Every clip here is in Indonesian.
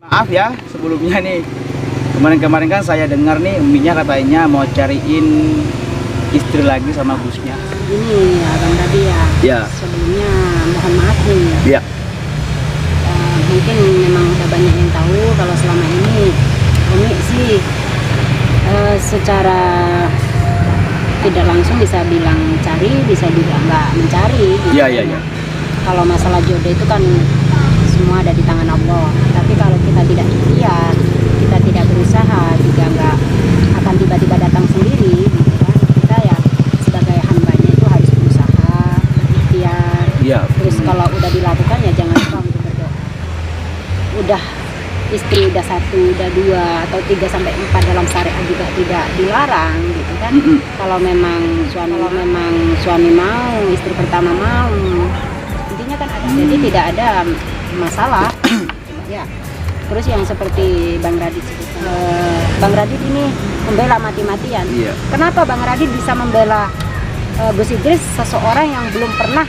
Maaf ya sebelumnya nih, kemarin kan saya dengar nih Uminya katanya mau cariin istri lagi sama Gusnya. Ini ya Bang Radi ya. Ya. Sebelumnya mohon maaf nih. Ya. Mungkin memang udah banyak yang tahu kalau selama ini Umi sih secara tidak langsung bisa bilang cari, bisa juga nggak mencari. Gitu. Iya. Kalau masalah jodoh itu kan semua ada di tangan Allah. Tapi kalau kita tidak ikhtiar, kita tidak berusaha, juga nggak akan tiba-tiba datang sendiri. Gitu kan. Kita ya sebagai hambanya itu harus berusaha, ikhtiar. Iya. Terus kalau udah dilakukan ya jangan lupa untuk berdoa. Udah istri udah 1, udah 2 atau 3 sampai 4 dalam syariat juga tidak dilarang gitu kan. Kalau memang suami mau, istri pertama mau, intinya kan ada. Jadi tidak ada masalah. Ya. Terus yang seperti Bang Radit sebutkan, Bang Radit ini membela mati-matian. Iya. Kenapa Bang Radit bisa membela Gus Idris, seseorang yang belum pernah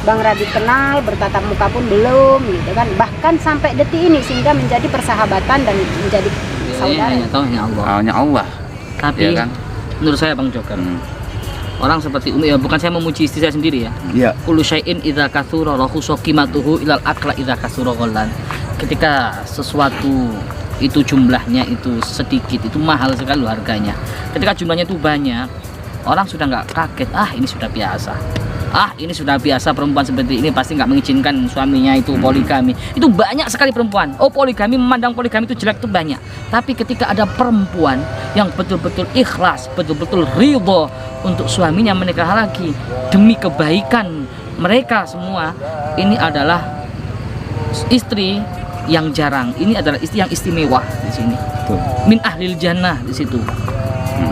Bang Radit kenal, bertatap muka pun belum gitu kan, bahkan sampai detik ini sehingga menjadi persahabatan dan menjadi saudara. Hanya tahu hanya Allah. Hanya Allah. Tapi Ya kan? menurut saya Bang Joker, orang seperti Umi ya, bukan saya memuji istri saya sendiri ya. Iya. Kullu syai'in idza katsura lahu qimatuhu ilal akla idza katsura ghallan. Ketika sesuatu itu jumlahnya itu sedikit, itu mahal sekali loh harganya. Ketika jumlahnya itu banyak, orang sudah nggak kaget, ini sudah biasa. Ini sudah biasa, perempuan seperti ini pasti nggak mengizinkan suaminya itu poligami. Itu banyak sekali perempuan. Poligami, memandang poligami itu jelek itu banyak. Tapi ketika ada perempuan yang betul-betul ikhlas, betul-betul ridho untuk suaminya menikah lagi demi kebaikan mereka semua, ini adalah istri yang jarang. Ini adalah istri yang istimewa di sini. Min ahlil jannah di situ.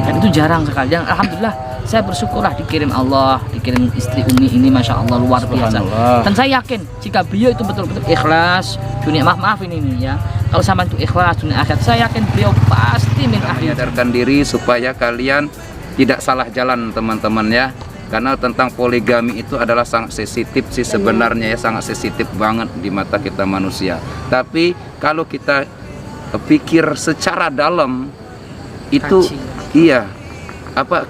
Dan itu jarang sekali. Dan alhamdulillah saya bersyukurlah dikirim Allah, dikirim istri Umi ini, masya Allah luar biasa. Dan saya yakin jika beliau itu betul-betul ikhlas dunia, maaf ini ya, kalau sama itu ikhlas dunia akhirat, saya yakin beliau pasti min ahli. Menyadarkan diri supaya kalian tidak salah jalan teman-teman ya, karena tentang poligami itu adalah sangat sensitif sih sebenarnya ya, sangat sensitif banget di mata kita manusia. Tapi kalau kita pikir secara dalam itu iya,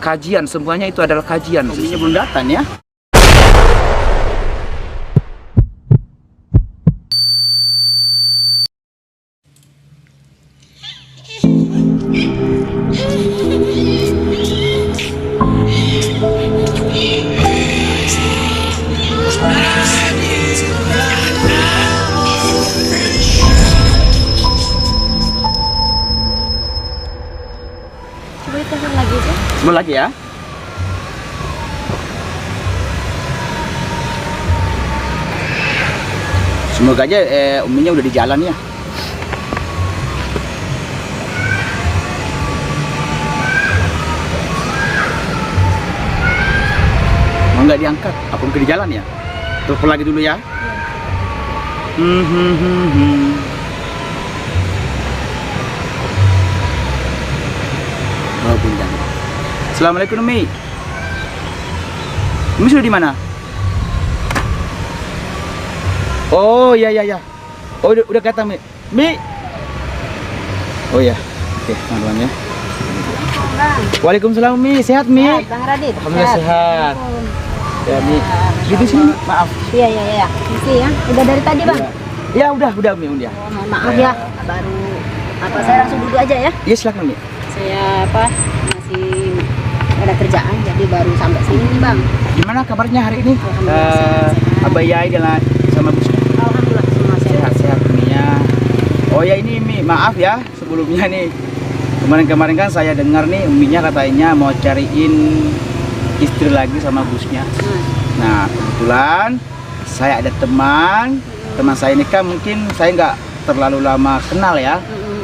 kajian, semuanya itu adalah kajian. Uminya belum datang ya. Coba ditekan lagi sih. Sebelum lagi ya. Semoga aja Uminya udah di jalan ya. Mau nggak diangkat? Apa mungkin di jalan ya? Telepon lagi dulu ya. Oh, bintang. Assalamualaikum Umi. Umi sudah di mana? Oh ya. Oh udah kata Mi. Oh ya. Oke, teman-teman ya. Waalaikumsalam Mi. Sehat Mi? Sehat, Bang Radit. Alhamdulillah sehat. Ya Mi. Di sini maaf. Iya. Mesti ya. Udah dari tadi Bang. Ya udah Mi udah. Mohon maaf ya. Baru saya langsung duduk aja ya. Iya silakan Mi. Saya masih ada kerjaan, jadi baru sampai sini nih Bang. Gimana kabarnya hari ini? Alhamdulillah sehat. Abah Yai jalan sama Gus. Alhamdulillah semua Sehat Minya. Oh ya ini Mi, maaf ya sebelumnya nih. Kemarin kan saya dengar nih Uminya katanya mau cariin istri lagi sama Gusnya. Nah kebetulan saya ada teman saya ini kan mungkin saya nggak terlalu lama kenal ya.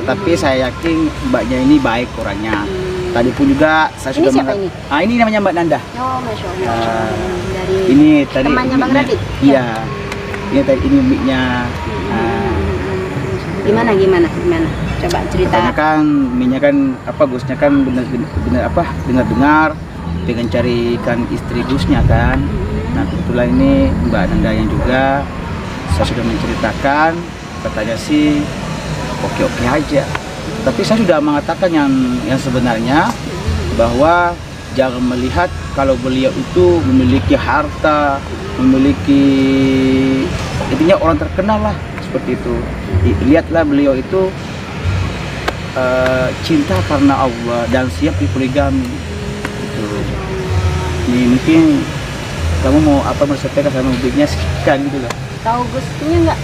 Tapi saya yakin mbaknya ini baik orangnya. Tadi pun juga saya Ini sudah siapa ini? Ini namanya Mbak Nanda. Oh, Masya Allah. Dari Ini tadi temannya Bang uminya. Radit? Iya. Ini tadi ini uminya. Gimana? Coba cerita. Katanya kan uminya kan Gusnya kan dengar pengen carikan istri Gusnya kan. Nah kebetulan ini Mbak Nanda yang juga saya sudah menceritakan, katanya sih oke-oke aja. Tapi saya sudah mengatakan yang sebenarnya, bahwa jangan melihat kalau beliau itu memiliki harta, memiliki intinya orang terkenal lah seperti itu. Lihatlah beliau itu cinta karena Allah dan siap dipoligami. Gitu. Ini mungkin kamu mau apa bersampaikan sama publiknya sekian gitu lah. Tahu Gusnya nggak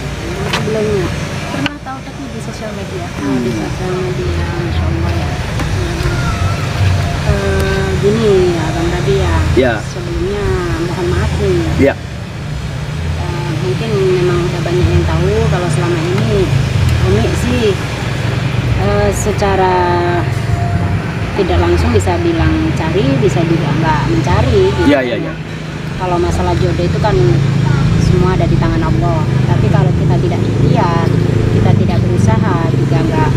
sebelumnya? Pernah tahu tapi di sosial media. Di sosial media, Masya Allah ya. Gini ya Bang Radi ya. Ya. Sebelumnya mohon maaf nih. Ya. Mungkin memang udah banyak yang tahu kalau selama ini Umi sih secara tidak langsung bisa bilang cari, bisa juga nggak mencari gitu. Iya, iya, iya. Kalau masalah jodoh itu kan semua ada di tangan Allah. Tapi kalau kita tidak ikhtiar, kita tidak berusaha, juga nggak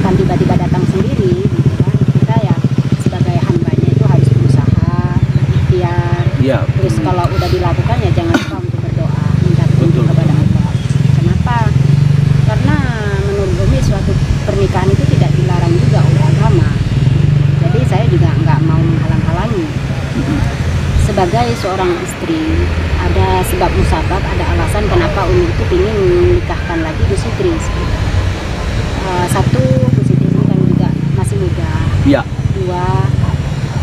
akan tiba-tiba datang sendiri gitu kan. Kita ya sebagai hambanya itu harus berusaha, ikhtiar. Iya. Terus kalau udah dilakukan ya jangan lupa untuk berdoa, minta petunjuk kepada Allah. Kenapa? Karena menurut Umi suatu pernikahan itu tidak dilarang juga oleh agama. Jadi saya juga nggak mau menghalang-halangi. Sebagai seorang istri, ada sebab musabab, ada alasan kenapa Umi itu ingin menikahkan lagi Gus Idris. Satu, Gus Idris ini kan juga masih muda. Iya. Dua,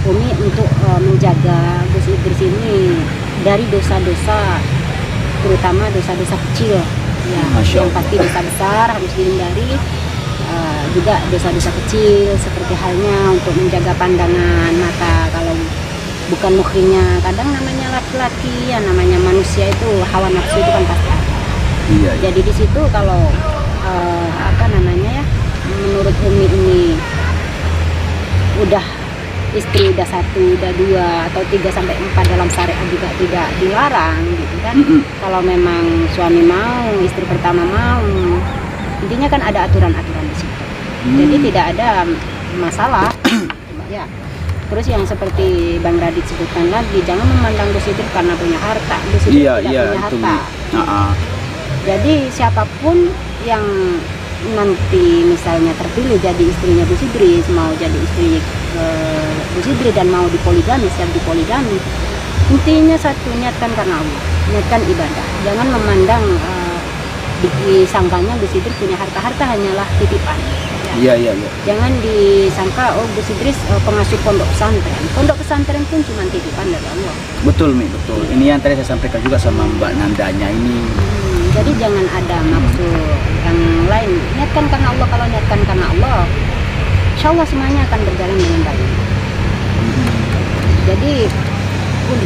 Umi untuk menjaga Gus Idris ini dari dosa-dosa, terutama dosa-dosa kecil. Ya, Masya yang Allah. pasti dosa besar harus dihindari. Juga dosa-dosa kecil seperti halnya untuk menjaga pandangan mata. Kalau bukan muhrimnya, kadang namanya laki-laki ya, namanya manusia itu hawa nafsu itu kan pasti ada. Iya. Jadi di situ kalau apa namanya ya, menurut Umi ini udah istri udah 1, udah 2 atau 3 sampai 4 dalam syariat juga tidak dilarang gitu kan. Kalau memang suami mau, istri pertama mau, intinya kan ada aturan-aturan di situ. Jadi tidak ada masalah ya. Terus yang seperti Bang Radit sebutkan lagi, jangan memandang Gus Idris karena punya harta. Gus Idris Iya, tidak iya, punya itu. harta. Jadi siapapun yang nanti misalnya terpilih jadi istrinya Gus Idris, mau jadi istri Gus Idris dan mau dipoligami, siap dipoligami, intinya satu, niatkan karena Allah, niatkan ibadah. Jangan memandang disangkanya Gus Idris punya harta hanyalah titipan. Iya, iya, iya. Jangan disangka oh Gus Idris pengasuh pondok pesantren. Pondok pesantren pun cuma titipan dari Allah. Betul, Mi, betul. Ini yang tadi saya sampaikan juga sama Mbak Nandanya ini. Jadi jangan ada maksud yang lain. Niatkan karena Allah. Kalau niatkan karena Allah, insya Allah semuanya akan berjalan dengan baik. Jadi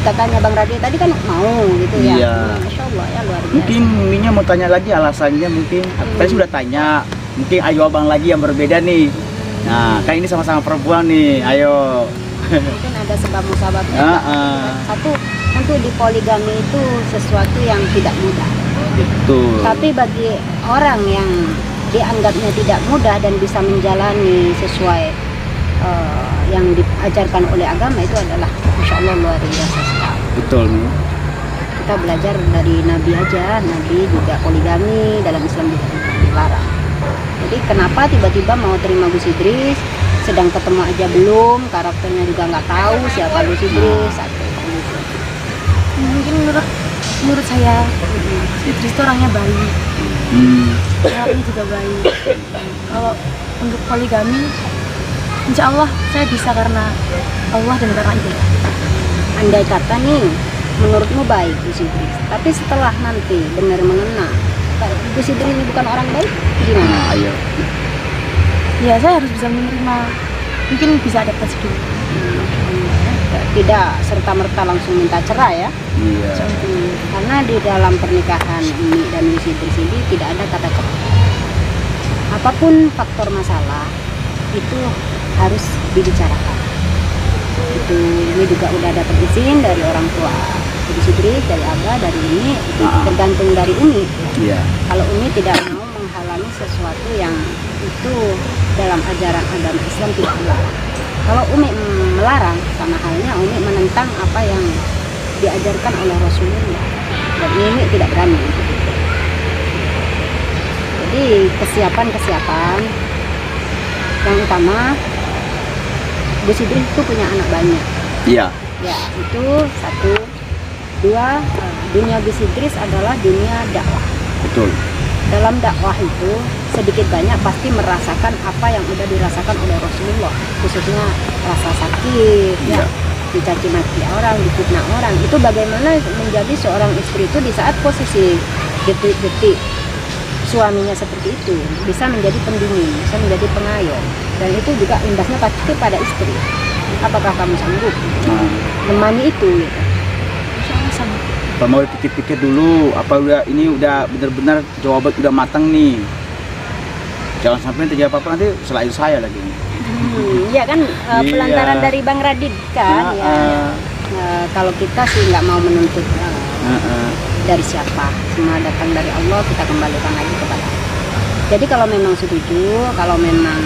kakaknya Bang Radi tadi kan mau gitu ya. Iya. Masya Allah ya, luar biasa. Mungkin Minya mau tanya lagi alasannya mungkin. Tadi sudah tanya. Mungkin ayo abang lagi yang berbeda nih. Nah, kan ini sama-sama perempuan nih. Ayo. Mungkin ada sebab musababnya. Ah. Satu, untuk dipoligami itu sesuatu yang tidak mudah. Betul. Tapi bagi orang yang dianggapnya tidak mudah dan bisa menjalani sesuai yang diajarkan oleh agama, itu adalah Masya Allah luar biasa sekali. Betul, Mi. Kita belajar dari Nabi aja, Nabi juga poligami, dalam Islam juga dilarang. Jadi kenapa tiba-tiba mau terima Gus Idris, sedang ketemu aja belum, karakternya juga nggak tahu siapa Gus Idris, satu gitu. Mungkin menurut saya Idris itu orangnya baik, orangnya juga baik. Kalau untuk poligami, insya Allah saya bisa karena Allah dan karena itu. Andai kata nih, menurutmu baik Gus Idris, tapi setelah nanti benar mengenal Gus Idris ini bukan orang baik, gimana? Nah, ayo. Ya saya harus bisa menerima, mungkin bisa adaptasi dulu. Tidak serta-merta langsung minta cerai ya. Iya. Karena di dalam pernikahan Umi dan Gus Idris ini tidak ada kata cerai. Apapun faktor masalah itu harus dibicarakan. Itu ini juga udah dapat izin dari orang tua Gus Idris, dari Abah, dari Umi, itu tergantung dari Umi. Iya. Kalau Umi tidak mau menghalangi sesuatu yang itu dalam ajaran agama Islam tidak dilarang. Kalau Umi melarang, sama halnya Umi menentang apa yang diajarkan oleh Rasulullah. Dan Umi tidak berani untuk itu. Jadi Jadi kesiapan yang utama, Gus Idris itu punya anak banyak. Iya. Ya, itu satu. Dua, dunia Gus Idris adalah dunia dakwah. Betul. Dalam dakwah itu sedikit banyak pasti merasakan apa yang udah dirasakan oleh Rasulullah, khususnya rasa sakit, Iya. ya, dicaci maki orang, difitnah orang. Itu bagaimana menjadi seorang istri itu di saat posisi detik-detik suaminya seperti itu, bisa menjadi pendingin, bisa menjadi pengayom, dan itu juga imbasnya pasti pada istri. Apakah kamu sanggup menemani itu? Gitu. Insya Allah sama. Kalau mau pikir-pikir dulu, apa udah benar-benar jawaban udah matang nih. Jangan sampai terjadi apa-apa nanti selain saya lagi. Iya kan, Iya. pelantaran dari Bang Radit kan, ya. Kalau kita sih nggak mau menuntut dari siapa, semua datang dari Allah, kita kembalikan lagi kepada Allah. Jadi kalau memang setuju, kalau memang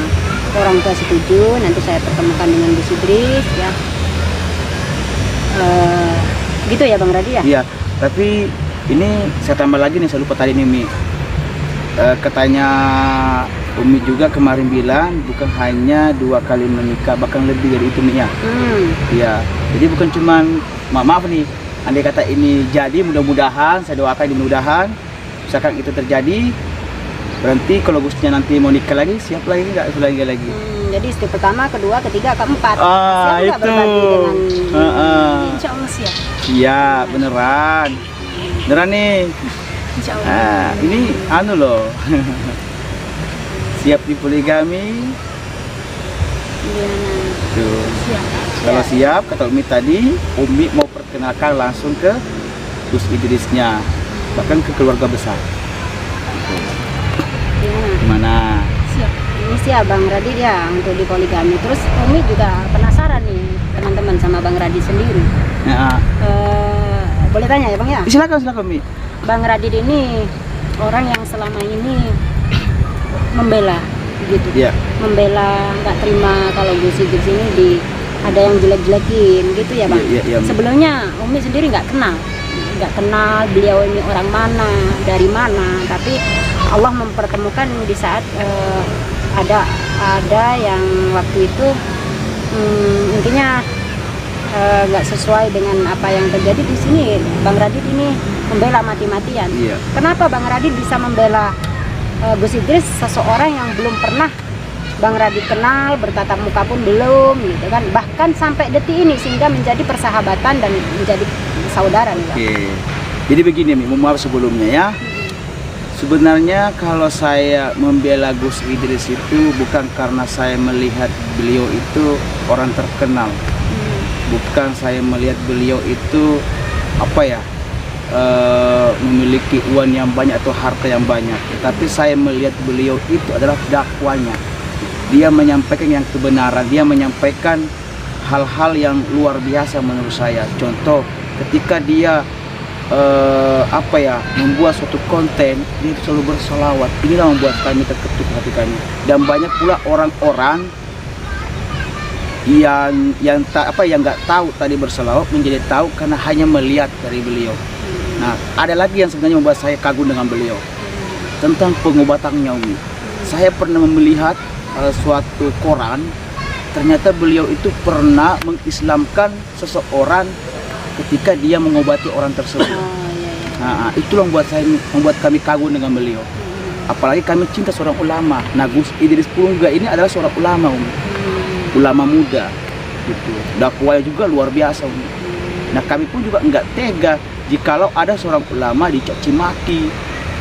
orang tua setuju, nanti saya pertemukan dengan Gus Idris, ya. Gitu ya Bang Radit ya? Iya, tapi ini saya tambah lagi nih, saya lupa tadi nih Mi. Katanya Umi juga kemarin bilang bukan hanya 2 kali menikah, bahkan lebih dari itu Mi ya. Iya, jadi bukan cuman maaf nih, andai kata ini jadi, mudah-mudahan saya doakan mudah-mudahan misalkan itu terjadi, berarti kalau Gusnya nanti mau nikah lagi, siap lagi nggak lagi. Jadi istri pertama, kedua, ketiga, keempat. Ah, Siap nggak itu. berbagi dengan Insya Allah siap. Iya, beneran nih. Insya Allah. Ini loh. Siap di poligami. Tuh. Siap. Kalau siap, kata Umi tadi, Umi mau perkenalkan langsung ke Gus Idrisnya, bahkan ke keluarga besar. Gimana? Siap. Ini sih Bang Radit ya untuk di poligami. Terus Umi juga penasaran nih teman-teman sama Bang Radit sendiri. Nah, Boleh tanya ya Bang ya? silakan Umi. Bang Radit ini orang yang selama ini membela gitu. Iya. Membela, nggak terima kalau Gus Idris ini ada yang jelek-jelekin gitu ya Bang. Iya, Umi. Sebelumnya Umi sendiri nggak kenal beliau ini orang mana, dari mana, tapi Allah mempertemukan di saat ada yang waktu itu intinya nggak sesuai dengan apa yang terjadi di sini. Bang Radit ini membela mati-matian. Iya. Kenapa Bang Radit bisa membela Gus Idris, seseorang yang belum pernah Bang Radit kenal, bertatap muka pun belum, gitu kan? Bahkan sampai detik ini sehingga menjadi persahabatan dan menjadi saudara nih, Bang. Oke. Jadi begini Mi, maaf sebelumnya ya. Sebenarnya kalau saya membela Gus Idris itu bukan karena saya melihat beliau itu orang terkenal. Bukan saya melihat beliau itu memiliki uang yang banyak atau harta yang banyak. Tetapi saya melihat beliau itu adalah dakwanya. Dia menyampaikan yang kebenaran, dia menyampaikan hal-hal yang luar biasa menurut saya. Contoh ketika dia membuat suatu konten, dia selalu bersolawat. Inilah membuat kami terketuk hati kami. Dan banyak pula orang-orang yang nggak tahu tadi bersolawat menjadi tahu karena hanya melihat dari beliau. Nah, ada lagi yang sebenarnya membuat saya kagum dengan beliau tentang pengobatannya Umi. Saya pernah melihat suatu koran, ternyata beliau itu pernah mengislamkan seseorang ketika dia mengobati orang tersebut. Nah, itulah membuat kami kagum dengan beliau. Apalagi kami cinta seorang ulama. Nah, Gus Idris Pulungga ini adalah seorang ulama, ulama muda, gitu. Dakwahnya juga luar biasa, Nah, kami pun juga enggak tega jikalau ada seorang ulama dicaci maki,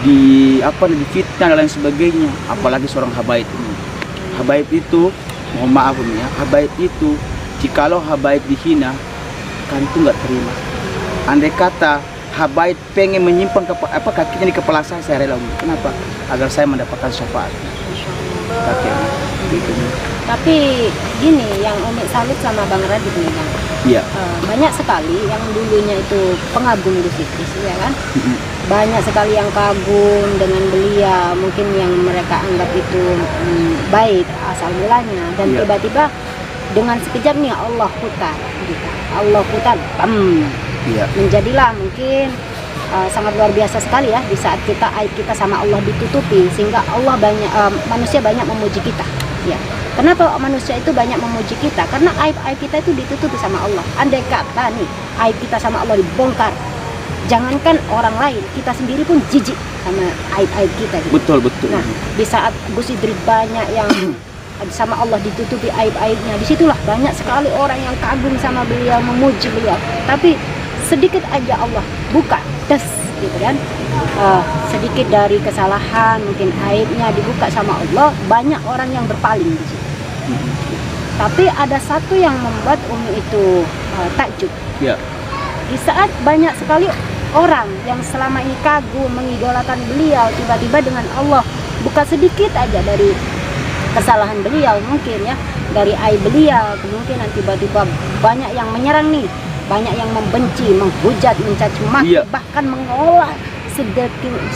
difitnah dan lain sebagainya. Apalagi seorang habaib ini. Habaib itu, mohon maaf ya, habaib itu jikalau habaib dihina, kami itu enggak terima. Andai kata habaib pengen menyimpan kakinya di kepala saya rela. Kenapa? Agar saya mendapatkan syafaat. Kakeknya, gitu. Tapi gini, yang Umi salut sama Bang Radit nih Bang. Iya. Banyak sekali yang dulunya itu pengagum Gus Idris, ya kan? Banyak sekali yang kagum dengan beliau, mungkin yang mereka anggap itu baik asal mulanya, dan Iya. tiba-tiba dengan sekejap nih Allah putar, gitu. Allah putar, Iya. menjadilah mungkin sangat luar biasa sekali ya, di saat kita aib kita sama Allah ditutupi, sehingga Allah banyak manusia banyak memuji kita ya. Kenapa manusia itu banyak memuji kita? Karena aib-aib kita itu ditutupi sama Allah. Andai kata nih aib kita sama Allah dibongkar, jangankan orang lain, kita sendiri pun jijik sama aib-aib kita gitu. Betul. Nah, di saat Gus Idris banyak yang sama Allah ditutupi aib-aibnya, disitulah banyak sekali orang yang kagum sama beliau, memuji beliau. Tapi sedikit aja Allah buka, gitu kan, sedikit dari kesalahan, mungkin aibnya dibuka sama Allah, banyak orang yang berpaling di situ. Tapi ada satu yang membuat Umi itu takjub. Ya. Di saat banyak sekali orang yang selama ini kagum, mengidolakan beliau, tiba-tiba dengan Allah buka sedikit aja dari kesalahan beliau, mungkin ya, dari aib beliau, kemungkinan tiba-tiba banyak yang menyerang nih, banyak yang membenci, menghujat, mencaci maki, bahkan mengolah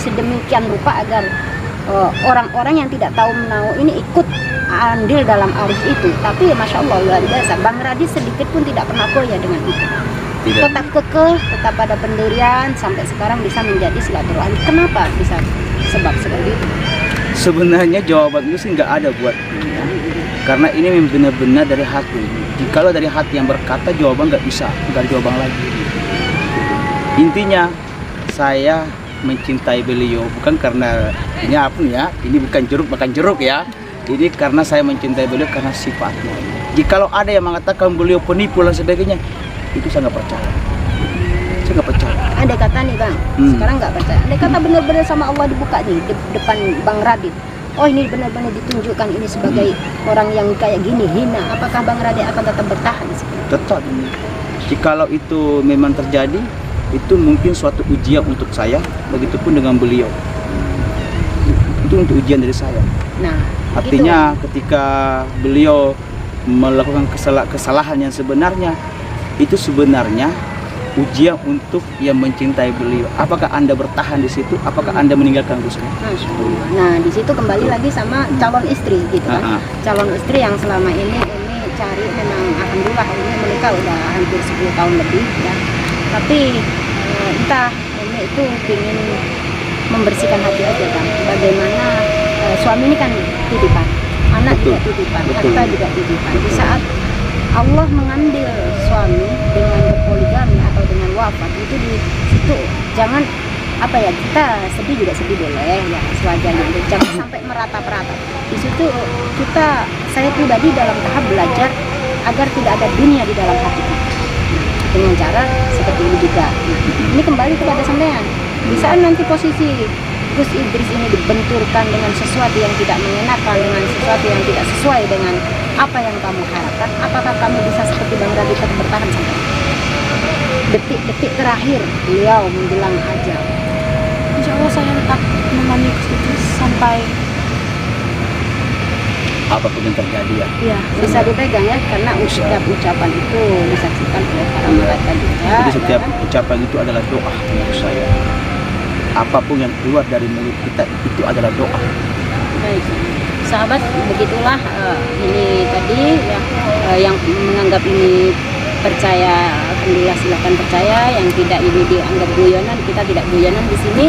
sedemikian rupa agar orang-orang yang tidak tahu menahu ini ikut andil dalam arus itu. Tapi Masya Allah luar biasa, Bang Radi sedikit pun tidak pernah goyah dengan itu. Tetap kekeh, tetap pada pendirian, sampai sekarang bisa menjadi silaturahmi. Kenapa bisa sebab seperti itu? Sebenarnya jawaban itu sih nggak ada buat ini ya. Karena ini memang benar-benar dari hati. Jikalau dari hati yang berkata, jawaban nggak bisa, nggak ada jawaban lagi. Intinya saya mencintai beliau bukan karena ini apa ya, ini bukan jeruk makan jeruk ya. Ini karena saya mencintai beliau karena sifatnya. Jikalau ada yang mengatakan beliau penipu dan sebagainya, itu saya nggak percaya. Saya nggak percaya. Andai kata nih Bang, sekarang nggak percaya. Andai kata benar-benar sama Allah dibuka nih depan Bang Radit. Oh ini benar-benar ditunjukkan ini sebagai orang yang kayak gini hina. Apakah Bang Radit akan tetap bertahan? Tetap. Jikalau itu memang terjadi, itu mungkin suatu ujian untuk saya. Begitupun dengan beliau. Itu untuk ujian dari saya. Nah, artinya ketika beliau melakukan kesalahan yang sebenarnya, itu sebenarnya ujian untuk yang mencintai beliau. Apakah Anda bertahan di situ? Apakah Anda meninggalkan Gus? Nah, di situ kembali lagi sama calon istri gitu kan. Calon istri yang selama ini cari, memang alhamdulillah ini menikah udah hampir 10 tahun lebih ya. Tapi entah ini itu ingin membersihkan hati aja kan. Bagaimana suami ini kan titipan, anak juga titipan, harta juga titipan. Di saat Allah mengambil suami dengan berpoligami atau dengan wafat, itu di situ jangan apa ya, kita sedih juga sedih boleh ya, sewajarnya, jangan sampai meratap-ratap. Di situ saya pribadi dalam tahap belajar agar tidak ada dunia di dalam hati kita dengan cara seperti ini juga. Ini kembali kepada sampean. Di saat nanti posisi Gus Idris ini dibenturkan dengan sesuatu yang tidak mengenakan, dengan sesuatu yang tidak sesuai dengan apa yang kamu harapkan, apakah kamu bisa seperti Bang Radit tetap bertahan sampai detik-detik terakhir beliau menjelang ajal? Insya Allah saya tetap menemani Gus Idris sampai apapun yang terjadi ya. Iya, bisa dipegang ya, karena setiap ucapan itu disaksikan oleh para malaikat juga. Jadi setiap ucapan itu adalah doa menurut saya. Apapun yang keluar dari mulut kita itu adalah doa. Baik, sahabat, begitulah ini tadi ya, yang menganggap ini percaya, alhamdulillah silakan percaya. Yang tidak ini dianggap guyonan, kita tidak guyonan di sini.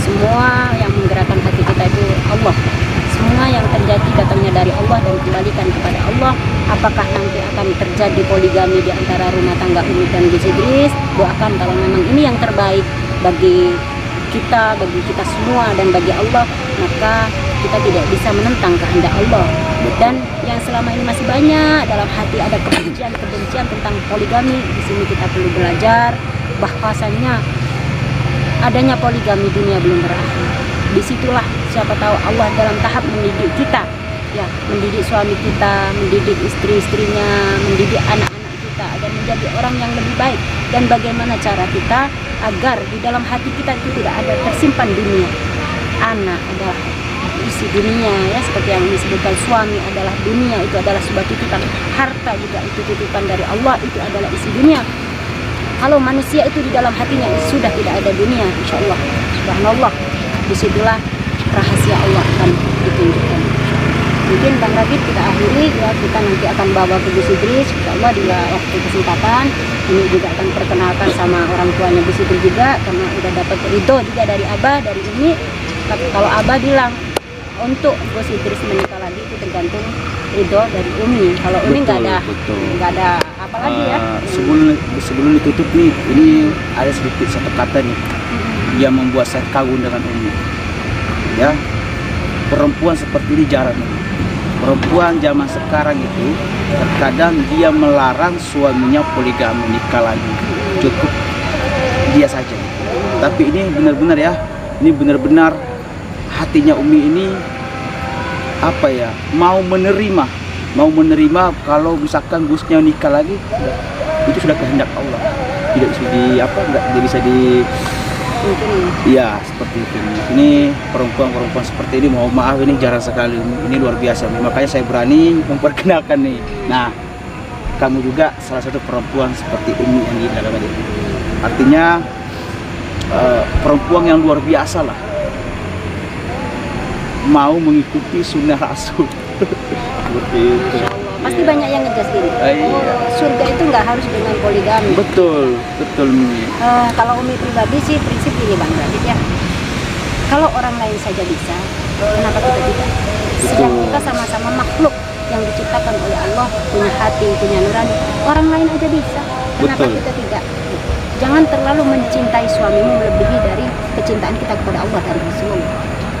Semua yang menggerakkan hati kita itu Allah. Semua yang terjadi datangnya dari Allah dan kembalikan kepada Allah. Apakah nanti akan terjadi poligami di antara rumah tangga Umi dan Gus Idris? Doakan kalau memang ini yang terbaik bagi kita semua dan bagi Allah, maka kita tidak bisa menentang kehendak Allah. Dan yang selama ini masih banyak dalam hati ada kebencian tentang poligami, di sini kita perlu belajar bahwasannya adanya poligami dunia belum berakhir. Disitulah siapa tahu Allah dalam tahap mendidik kita, ya, mendidik suami kita, mendidik istri-istrinya, mendidik anak-anak kita agar menjadi orang yang lebih baik. Dan bagaimana cara kita agar di dalam hati kita itu tidak ada tersimpan dunia. Anak adalah isi dunia ya, seperti yang disebutkan, suami adalah dunia, itu adalah sebuah titipan. Harta juga itu titipan dari Allah, itu adalah isi dunia. Kalau manusia itu di dalam hatinya sudah tidak ada dunia, insya Allah, subhanallah, disitulah rahasia Allah akan ditunjukkan. mungkin Bang Radit kita akhiri ya, kita nanti akan bawa ke Gus Idris insyaallah di waktu kesempatan. Ini juga akan perkenalkan sama orang tuanya Gus Idris juga, karena udah dapat ridho juga dari Abah, dari Umi. Tapi kalau Abah bilang untuk Gus Idris menikah lagi itu tergantung ridho dari Umi. Kalau Umi nggak ada apa lagi ya. Sebelum ditutup nih, ini ada sedikit satu kata nih yang membuat saya kagum dengan Umi. Ya, perempuan seperti ini jarang. Perempuan zaman sekarang itu terkadang dia melarang suaminya poligami, nikah lagi, cukup dia saja. Tapi ini benar-benar ya, ini benar-benar hatinya Umi ini apa ya, mau menerima kalau misalkan Gusnya nikah lagi, itu sudah kehendak Allah, tidak bisa nggak bisa di iya seperti itu. Ini perempuan seperti ini, mohon maaf ini jarang sekali, ini luar biasa. Makanya saya berani memperkenalkan nih. Nah, kamu juga salah satu perempuan seperti Umi yang di belakang ini. Artinya perempuan yang luar biasa lah, mau mengikuti sunnah Rasul. Seperti itu. Pasti banyak yang ngejas gini. Iya. Surga itu nggak harus dengan poligami. Betul Umi. Kalau Umi pribadi sih prinsip ini Bang Radit ya. Kalau orang lain saja bisa, kenapa kita tidak? Sejak kita sama-sama makhluk yang diciptakan oleh Allah, punya hati, punya nurani, orang lain aja bisa. Kenapa kita tidak? Jangan terlalu mencintai suamimu melebihi dari kecintaan kita kepada Allah dan Rasulullah.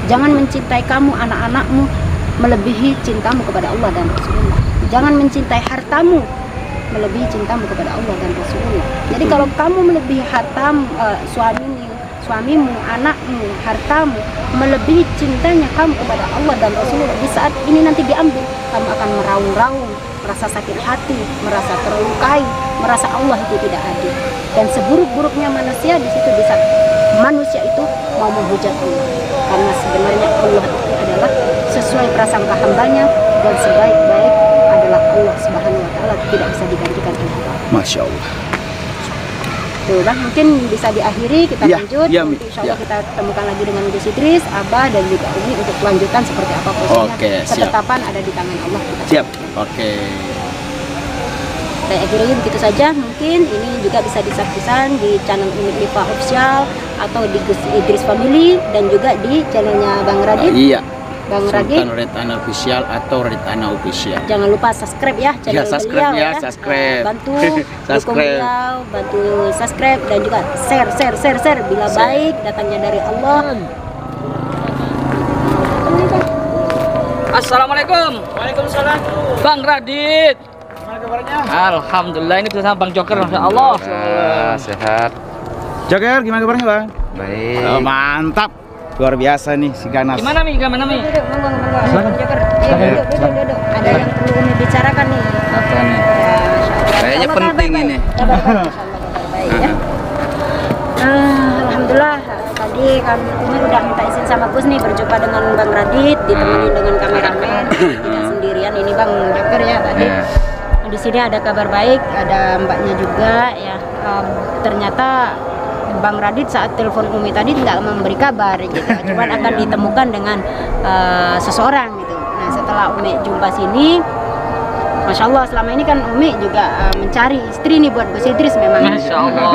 Jangan mencintai kamu, anak-anakmu melebihi cintamu kepada Allah dan Rasulullah. Jangan mencintai hartamu melebihi cintamu kepada Allah dan Rasulullah. Jadi kalau kamu melebihi hartamu, suamimu, anakmu, hartamu, melebihi cintanya kamu kepada Allah dan Rasulullah, di saat ini nanti diambil, kamu akan meraung-raung, merasa sakit hati, merasa terlukai, merasa Allah itu tidak adil. Dan seburuk-buruknya manusia di situ, di saat manusia itu mau menghujat Allah. Karena sebenarnya Allah itu adalah sesuai prasangka hambanya, dan sebaik-baik adalah Allah Subhanahu wa Ta'ala, tidak bisa digantikan oleh Allah. Masya Allah. Tuh Bang, mungkin bisa diakhiri, kita lanjut. Ya, Nanti insya Allah kita temukan lagi dengan Gus Idris, Abah dan juga Umi untuk kelanjutan seperti apa prosesnya. Oke, siap. Ketetapan ada di tangan Allah. Siap. Oke. Saya akhiri begitu saja. Mungkin ini juga bisa disaksikan di channel Umi Liva Official atau di Gus Idris Family, dan juga di channelnya Bang Radit. Iya. Bang Radit. Sultan Red Ana Official atau Red Ana Official. Jangan lupa subscribe ya channel subscribe beliau ya, subscribe. Bantu dukung beliau, bantu subscribe dan juga share bila baik datangnya dari Allah. Assalamualaikum. Waalaikumsalam. Bang Radit. Gimana kabarnya? Alhamdulillah, ini bersama Bang Joker, Masya Allah. Sehat. Joker, gimana kabarnya Bang? Baik. Oh, mantap. Luar biasa nih si Ganas. Gimana Mi? Duduk, monggo. Joker. Duduk. Ada yang perlu Umi bicarakan nih. Apa nih? Ya, Masya Allah. Kayaknya Kabar penting baik. ini. Kabar baik, Masya Allah, kabar baik ya. Alhamdulillah tadi Umi udah minta izin sama Gus nih berjumpa dengan Bang Radit, ditemani dengan kameramen, tidak sendirian ini Bang Joker ya tadi. Iya. Di sini ada kabar baik, ada mbaknya juga ya. Ternyata Bang Radit saat telepon Umi tadi tidak memberi kabar gitu, cuman akan ditemukan dengan seseorang gitu. Nah setelah Umi jumpa sini, Masya Allah selama ini kan Umi juga mencari istri nih buat Gus Idris memang. Masya Allah.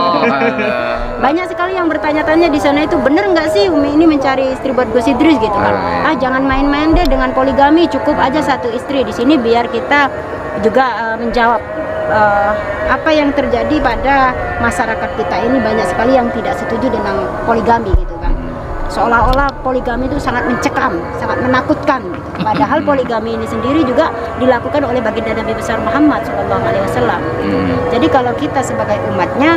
Banyak sekali yang bertanya-tanya di sana itu bener nggak sih Umi ini mencari istri buat Gus Idris gitu kan? Jangan main-main deh dengan poligami, cukup aja satu istri di sini biar kita juga menjawab apa yang terjadi pada masyarakat kita ini. Banyak sekali yang tidak setuju dengan poligami gitu kan, seolah-olah poligami itu sangat mencekam, sangat menakutkan gitu. Padahal poligami ini sendiri juga dilakukan oleh baginda Nabi besar Muhammad SAW. Jadi kalau kita sebagai umatnya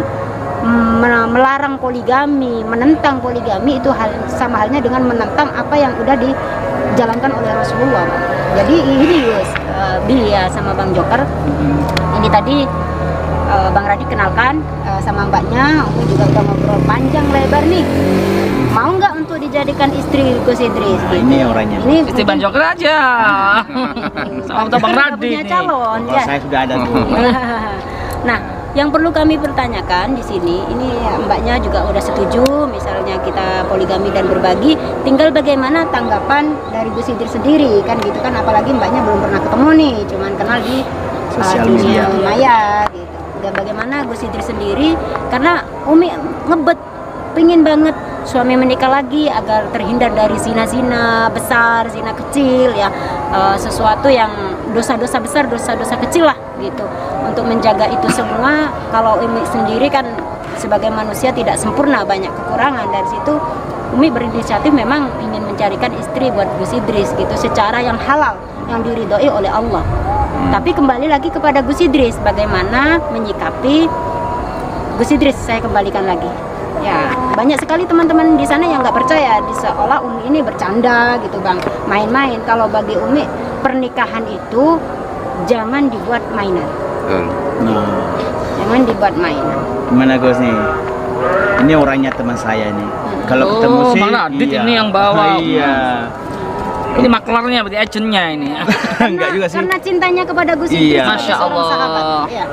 melarang poligami, menentang poligami, itu sama halnya dengan menentang apa yang udah dijalankan oleh Rasulullah. Jadi ini Yus, Bia sama Bang Joker, ini tadi Bang Radit kenalkan sama mbaknya. Aku juga udah ngobrol panjang lebar nih, mau nggak untuk dijadikan istri Gus Idris gitu. Ini orangnya. Ini Istri Bang Joker aja. Sama Bang Joker nggak Radit punya nih. calon Kalau ya. saya sudah ada tuh. Nah, Yang perlu kami pertanyakan di sini, ini ya, mbaknya juga udah setuju, misalnya kita poligami dan berbagi, tinggal bagaimana tanggapan dari Bu Sidri sendiri, kan gitu kan, apalagi mbaknya belum pernah ketemu nih, cuman kenal di Sosial dunia media. maya gitu. Dan bagaimana Bu Sidri sendiri, karena Umi ngebet, pingin banget suami menikah lagi agar terhindar dari zina-zina besar, zina kecil ya, sesuatu yang dosa-dosa besar, dosa-dosa kecil lah gitu. Untuk menjaga itu semua, kalau Umi sendiri kan sebagai manusia tidak sempurna, banyak kekurangan. Dari situ Umi berinisiatif memang ingin mencarikan istri buat Gus Idris gitu, secara yang halal, yang diridhoi oleh Allah. Tapi kembali lagi kepada Gus Idris, bagaimana menyikapi Gus Idris, saya kembalikan lagi. Ya, banyak sekali teman-teman di sana yang nggak percaya, seolah Umi ini bercanda gitu bang, main-main. Kalau bagi Umi, pernikahan itu jangan dibuat mainan, Nah, jangan dibuat mainan. gimana Gus nih? Ini orangnya teman saya nih. Kalau ketemu Oh, sih, Bang Radit ini yang bawa. Iya. Ini maklarnya berarti agentnya ini. Enggak juga sih. Karena cintanya kepada Gus Idris Iya. sebagai Masya seorang Allah. sahabat. Ya.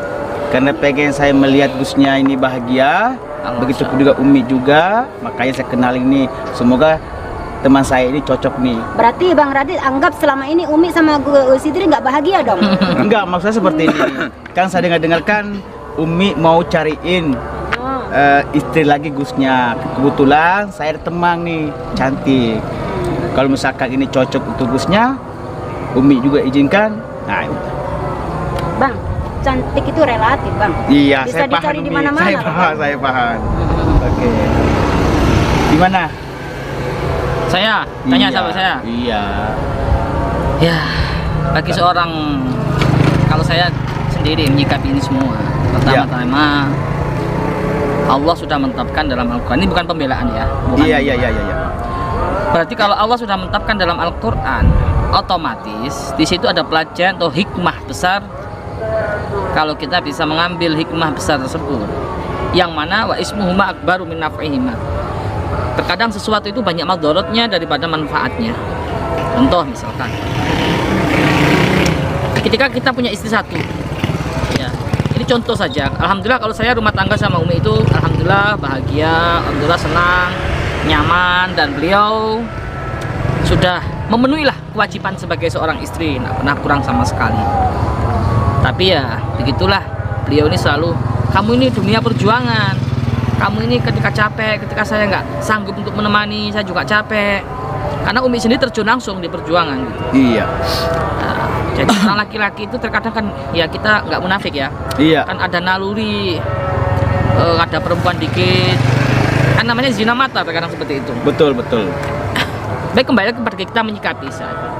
Karena pengen saya melihat Gusnya ini bahagia. Allah, Begitu Masya juga Umi juga. Makanya saya kenal ini. Semoga teman saya ini cocok nih. Berarti Bang Radit anggap selama ini Umi sama Gus Idris nggak bahagia dong? Enggak, maksudnya seperti ini. Kan saya dengar-dengarkan Umi mau cariin Oh. istri lagi Gusnya. Kebetulan saya ada teman nih, cantik. Kalau misalkan ini cocok untuk Gusnya, Umi juga izinkan. Nah, udah. Bang, cantik itu relatif bang. Iya, Bisa saya paham. dicari di Umi. mana-mana, Saya Bang. paham, saya paham. Oke. Gimana? Saya tanya Iya, sama saya. Iya. Ya, bagi seorang, kalau saya sendiri menyikapi ini semua, pertama-tama Allah sudah menetapkan dalam Al-Quran. Ini bukan pembelaan ya, bukan. Iya. Berarti kalau Allah sudah menetapkan dalam Al-Quran, otomatis di situ ada pelajaran atau hikmah besar. Kalau kita bisa mengambil hikmah besar tersebut, yang mana wa ismuhuma akbaru min naf'ihima. Terkadang sesuatu itu banyak madharatnya daripada manfaatnya. Contoh misalkan, ketika kita punya istri satu, ya, ini contoh saja. Alhamdulillah kalau saya rumah tangga sama Umi itu, alhamdulillah bahagia, alhamdulillah senang, nyaman, dan beliau sudah memenuhi lah kewajiban sebagai seorang istri, nggak pernah kurang sama sekali. Tapi ya begitulah, beliau ini selalu, kamu ini dunia perjuangan, kamu ini ketika capek, ketika saya nggak sanggup untuk menemani, saya juga capek. Karena Umi sendiri terjun langsung di perjuangan gitu. Iya. Nah, jadi orang laki-laki itu terkadang kan, ya kita nggak munafik ya, Iya. kan ada naluri, ada perempuan dikit, kan namanya zina mata terkadang seperti itu. Betul. Baik, kembali kepada kita menyikapi saja.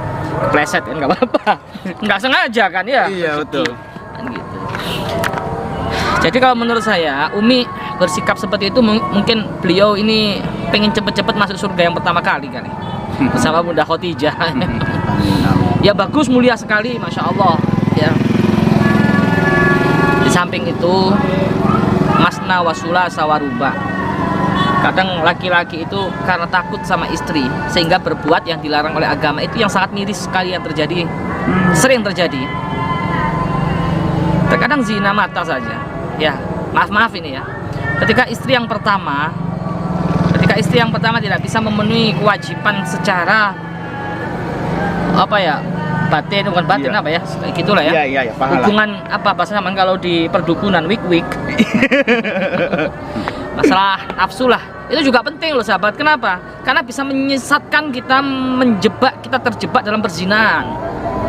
Kepleset kan nggak apa-apa, nggak sengaja kan ya. Iya, betul. Kan gitu. Jadi kalau menurut saya Umi bersikap seperti itu, mungkin beliau ini pengen cepet-cepet masuk surga yang pertama kali bersama Bunda Khotijah. Ya bagus, mulia sekali, masya Allah ya. Di samping itu masna wasula sawaruba. Kadang laki-laki itu karena takut sama istri sehingga berbuat yang dilarang oleh agama, itu yang sangat miris sekali yang terjadi, sering terjadi. Terkadang zina mata saja. Ya, maaf ini ya. Ketika istri yang pertama tidak bisa memenuhi kewajiban secara apa ya, batin, bukan batin, Iya. apa ya, gitulah ya. Iya, pahala. Hubungan apa bahasa zaman kalau di perdukunan, wik masalah nafsu lah, itu juga penting loh sahabat. Kenapa? Karena bisa menyesatkan kita, kita terjebak dalam perzinahan.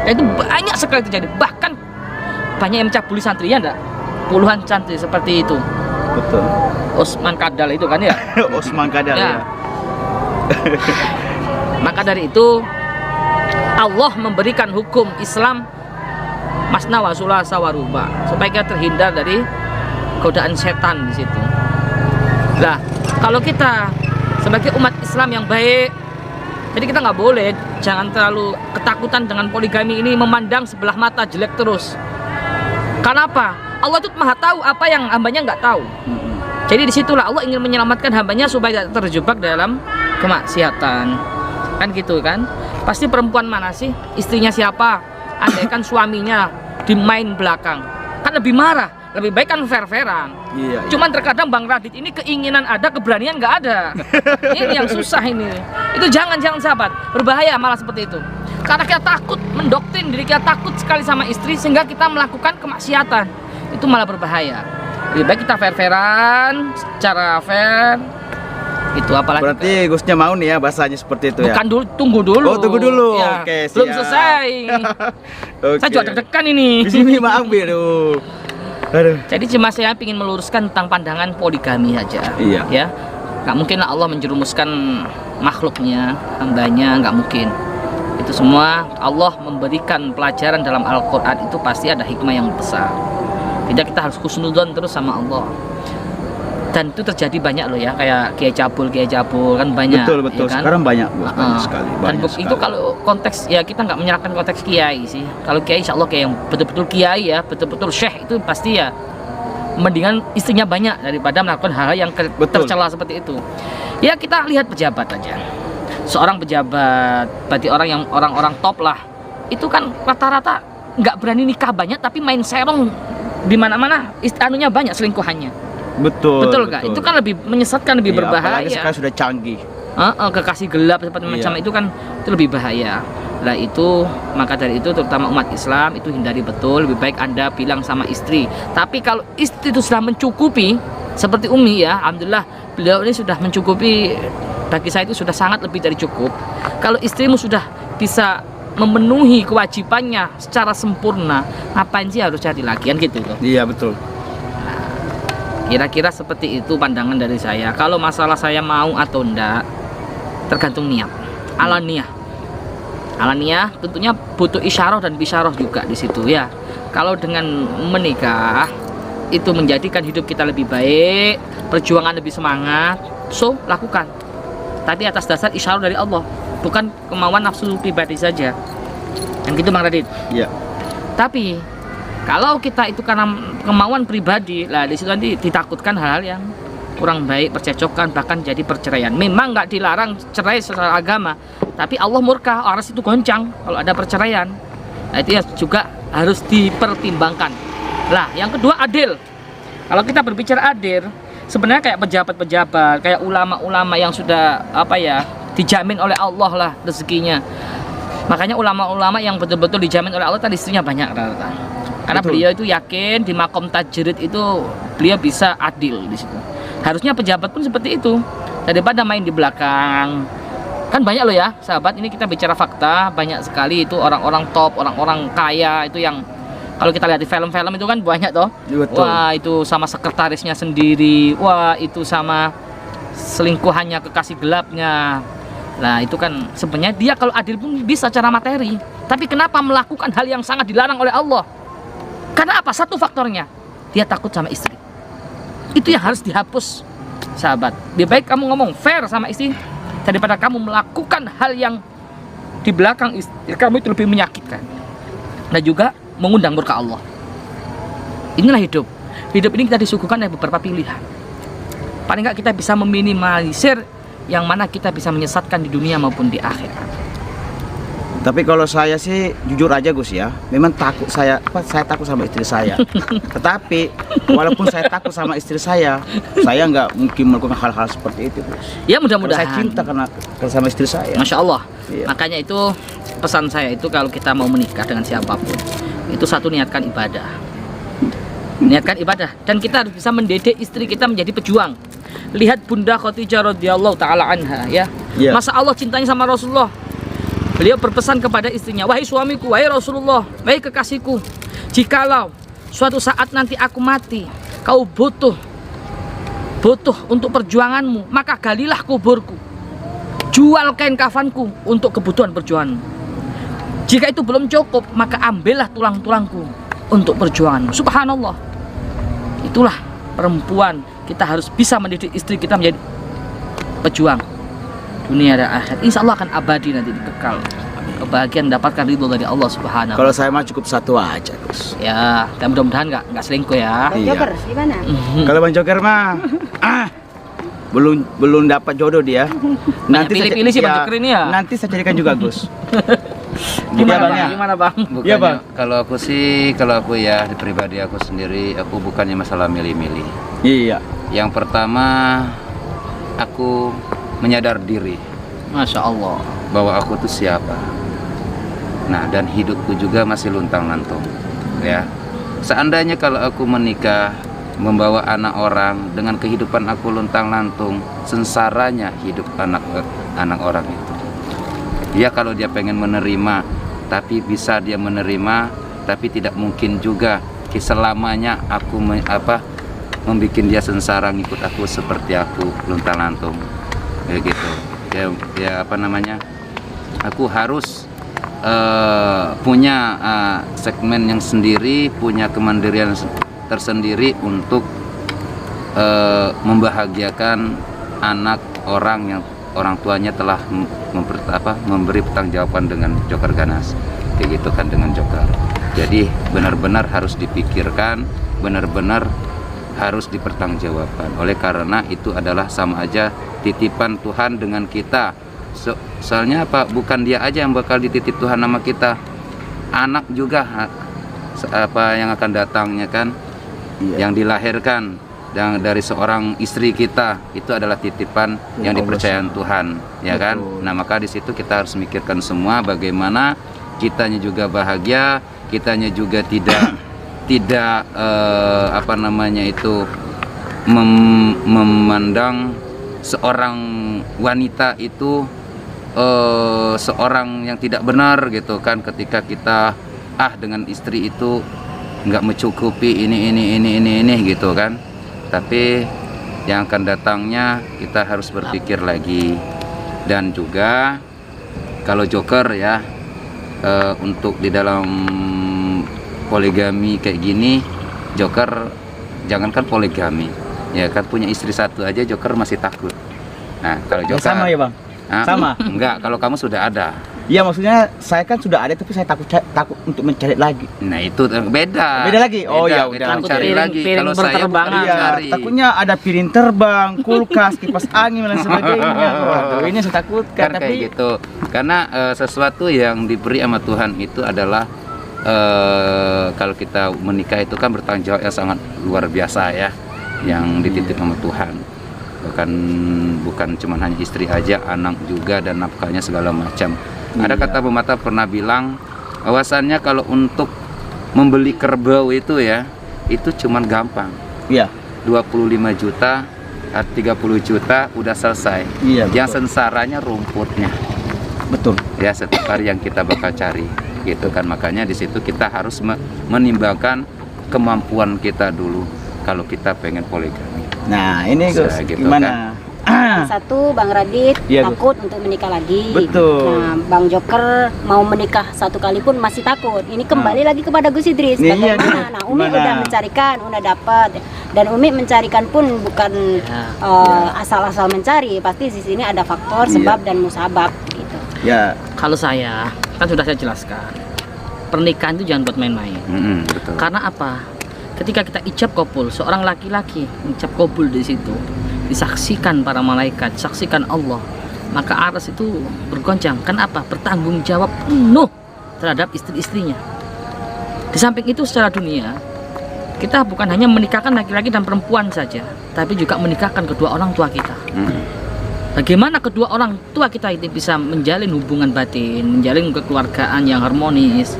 Dan itu banyak sekali terjadi, bahkan banyak yang mencabuli santrinya, enggak? Puluhan santri seperti itu. Betul. Osman Kadal itu kan ya. Osman Kadal Ya. ya. Maka dari itu Allah memberikan hukum Islam masna wasula sawaruba supaya kita terhindar dari godaan setan di situ. Nah, kalau kita sebagai umat Islam yang baik, jadi kita nggak boleh, jangan terlalu ketakutan dengan poligami ini, memandang sebelah mata jelek terus. Karena apa? Allah itu maha tahu apa yang hambanya nggak tahu. Jadi disitulah Allah ingin menyelamatkan hambanya supaya tidak terjebak dalam kemaksiatan. Kan gitu kan? Pasti perempuan mana sih? Istrinya siapa? Andaikan suaminya di main belakang, kan lebih marah lebih baik kan fair-fairan. Iya. Cuman terkadang Bang Radit ini keinginan ada, keberanian nggak ada. Ini yang susah ini. Itu jangan sahabat, berbahaya malah seperti itu. Karena kita takut mendoktrin diri kita, takut sekali sama istri sehingga kita melakukan kemaksiatan. Itu malah berbahaya. Lebih baik kita fair-fairan, secara fair. Itu apalagi Berarti Gusnya mau nih ya bahasanya seperti itu ya. bukan dulu, tunggu dulu. Oh, tunggu dulu. Ya, Oke, belum siap. selesai. Oke. Saya juga deg-degan ini. Di sini maaf aduh. Aduh. Jadi cuma saya ingin meluruskan tentang pandangan poligami aja. Iya. Ya, nggak mungkin lah Allah menjerumuskan makhluknya, hambanya, nggak mungkin. Itu semua Allah memberikan pelajaran dalam Al-Quran, itu pasti ada hikmah yang besar. Tidak kita harus husnudzon terus sama Allah. Dan itu terjadi banyak loh ya, kayak kiai cabul kan banyak. Betul. ya kan? Sekarang banyak sekali. Dan Banyak itu sekali. kalau konteks ya kita nggak menyalahkan konteks kiai sih. Kalau kiai insya Allah kayak yang betul-betul kiai ya, betul-betul syekh itu pasti ya mendingan istrinya banyak daripada melakukan hal-hal yang Betul. tercela seperti itu. Ya kita lihat pejabat aja. Seorang pejabat, berarti orang-orang top lah. Itu kan rata-rata nggak berani nikah banyak, tapi main serong di mana-mana, anunya banyak, selingkuhannya. Betul. Betul nggak? Itu kan lebih menyesatkan, lebih Iya, apalagi berbahaya. sekarang sudah canggih. Kekasih gelap seperti Iya. macam itu kan itu lebih bahaya. Lah itu maka dari itu terutama umat Islam itu hindari betul, lebih baik Anda bilang sama istri. Tapi kalau istri itu sudah mencukupi seperti Umi ya, alhamdulillah beliau ini sudah mencukupi, bagi saya itu sudah sangat lebih dari cukup. Kalau istrimu sudah bisa memenuhi kewajibannya secara sempurna, ngapain sih harus cari lagi kan gitu loh. Iya, betul. Kira-kira seperti itu pandangan dari saya. Kalau masalah saya mau atau enggak tergantung niat. Alaniyah tentunya butuh isyarah dan bisyarah juga di situ ya. Kalau dengan menikah itu menjadikan hidup kita lebih baik, perjuangan lebih semangat, so lakukan. Tapi atas dasar isyarah dari Allah, bukan kemauan nafsu pribadi saja. Dan gitu Bang Radit. Iya. Tapi kalau kita itu karena kemauan pribadi, lah di situ nanti ditakutkan hal-hal yang kurang baik, percecokan, bahkan jadi perceraian. Memang nggak dilarang cerai secara agama, tapi Allah murka, aras itu goncang kalau ada perceraian. Nah, itu ya juga harus dipertimbangkan. Lah, yang kedua adil. Kalau kita berbicara adil, sebenarnya kayak pejabat-pejabat, kayak ulama-ulama yang sudah dijamin oleh Allah lah rezekinya. Makanya ulama-ulama yang betul-betul dijamin oleh Allah tadi istrinya banyak rata-rata. Karena Betul. beliau itu yakin di makom tajrid itu beliau bisa adil di situ. Harusnya pejabat pun seperti itu. Daripada main di belakang. Kan banyak loh ya, sahabat, ini kita bicara fakta, banyak sekali itu orang-orang top, orang-orang kaya itu yang kalau kita lihat di film-film itu kan banyak toh. Betul. Wah, itu sama sekretarisnya sendiri. Wah, itu sama selingkuhannya, kekasih gelapnya. Nah, itu kan sebenarnya dia kalau adil pun bisa secara materi. Tapi kenapa melakukan hal yang sangat dilarang oleh Allah? Karena apa? Satu faktornya, dia takut sama istri. Itu yang harus dihapus, sahabat. Lebih baik kamu ngomong fair sama istri daripada kamu melakukan hal yang di belakang istri kamu itu lebih menyakitkan. Dan juga mengundang murka Allah. Inilah hidup. Hidup ini kita disuguhkan dengan beberapa pilihan. Paling nggak kita bisa meminimalisir yang mana kita bisa menyesatkan di dunia maupun di akhirat. Tapi kalau saya sih jujur aja Gus ya, memang saya takut sama istri saya. Tetapi walaupun saya takut sama istri saya nggak mungkin melakukan hal-hal seperti itu Gus. Ya Karena mudah-mudahan. saya cinta karena sama istri saya. Masya Allah. Iya. Makanya itu pesan saya itu kalau kita mau menikah dengan siapapun, itu satu niatkan ibadah. Niatkan ibadah dan kita harus bisa mendidik istri kita menjadi pejuang. Lihat Bunda Khadijah radhiyallahu taala anha ya. Iya. Masa Allah cintanya sama Rasulullah. Beliau berpesan kepada istrinya, "Wahai suamiku, wahai Rasulullah, wahai kekasihku, jikalau suatu saat nanti aku mati, kau butuh untuk perjuanganmu, maka galilah kuburku. Jual kain kafanku untuk kebutuhan perjuanganmu. Jika itu belum cukup, maka ambillah tulang-tulangku untuk perjuanganmu." Subhanallah. Itulah perempuan, kita harus bisa mendidik istri kita menjadi pejuang dunia dan akhirat. Insya Allah akan abadi nanti kekal. Kebahagiaan mendapatkan ridho dari Allah Subhanahu. Kalau saya mah cukup satu aja Gus. Ya, dan mudah-mudahan nggak selingkuh ya. Bang Iya. Joker gimana? Kalau Bang Joker mah belum dapat jodoh dia. pilih-pilih sih Bang Joker ini ya. Nanti saya carikan juga Gus. Gimana Bang, Bang? ya? Gimana Bang? Bukannya, Iya, Bang. kalau aku ya di pribadi aku sendiri, aku bukannya masalah milih-milih. Iya. Yang pertama, aku menyadar diri Masya Allah. bahwa aku tuh siapa. Nah, dan hidupku juga masih luntang-lantung. Ya, seandainya kalau aku menikah, membawa anak orang dengan kehidupan aku luntang-lantung, sengsaranya hidup anak orang itu. Ya, kalau dia pengen menerima, tapi bisa dia menerima, tapi tidak mungkin juga selamanya aku membuat dia sengsara ngikut aku seperti aku luntang-lantung. Ya gitu. Ya apa namanya? Aku harus punya segmen yang sendiri, punya kemandirian tersendiri untuk membahagiakan anak orang yang orang tuanya telah memberi pertanggungjawaban dengan Joker Ganas, kayak gitu kan, dengan Joker. Jadi benar-benar harus dipikirkan, benar-benar harus dipertanggungjawabkan. Oleh karena itu adalah sama aja titipan Tuhan dengan kita. Soalnya apa? Bukan dia aja yang bakal dititip Tuhan sama kita, anak juga yang akan datangnya kan, yang dilahirkan dari seorang istri kita itu adalah titipan yang dipercayakan Tuhan, ya kan? Nah, maka di situ kita harus mikirkan semua bagaimana kitanya juga bahagia, kitanya juga tidak memandang seorang wanita itu seorang yang tidak benar gitu kan, ketika kita dengan istri itu nggak mencukupi ini gitu kan. Tapi yang akan datangnya kita harus berpikir lagi. Dan juga kalau Joker ya, untuk di dalam poligami kayak gini, Joker jangankan poligami, ya kan, punya istri satu aja Joker masih takut. Nah, kalau Joker sama ya Bang? Sama? Enggak, kalau kamu sudah ada. Iya, maksudnya saya kan sudah ada, tapi saya takut untuk mencari lagi. Nah, itu beda. Beda lagi? Oh ya Kita udah. mencari lagi. Piring Kalau saya bukan berterbangan. Iya, mencari. takutnya ada piring terbang, kulkas, kipas angin dan sebagainya. Waduh, ini saya takutkan. Kan Tapi kayak gitu. Karena sesuatu yang diberi sama Tuhan itu adalah kalau kita menikah itu kan bertanggung jawab yang sangat luar biasa ya, yang dititip sama Tuhan. Bukan cuma hanya istri aja, anak juga, dan nafkahnya segala macam. Ada kata pepatah pernah bilang bahwasannya kalau untuk membeli kerbau itu ya, itu cuman gampang. iya. 25 juta, 30 juta udah selesai. Iya, Yang betul. sensaranya rumputnya. Betul. Ya, setiap hari yang kita bakal cari gitu kan. Makanya di situ kita harus menimbangkan kemampuan kita dulu kalau kita pengen poligami. Nah, ini Gus, Gitu gimana? Satu, Bang Radit Iya, takut untuk menikah lagi. Betul. Nah, Bang Joker mau menikah satu kali pun masih takut. Ini kembali lagi kepada Gus Idris. Iya, Bagaimana? iya. Nah, Umi Gimana? udah mencarikan, udah dapat. Dan Umi mencarikan pun bukan asal-asal mencari. Pasti di sini ada faktor sebab dan musabab gitu. Ya, Kalau saya, kan sudah saya jelaskan, pernikahan itu jangan buat main-main. Betul. Karena apa? Ketika kita ijab kabul, seorang laki-laki ijab kabul di situ, disaksikan para malaikat, saksikan Allah, maka aras itu bergoncang. Kan apa? Bertanggung jawab penuh terhadap istri-istrinya. Di samping itu secara dunia, kita bukan hanya menikahkan laki-laki dan perempuan saja, tapi juga menikahkan kedua orang tua kita. Bagaimana kedua orang tua kita ini bisa menjalin hubungan batin, menjalin kekeluargaan yang harmonis.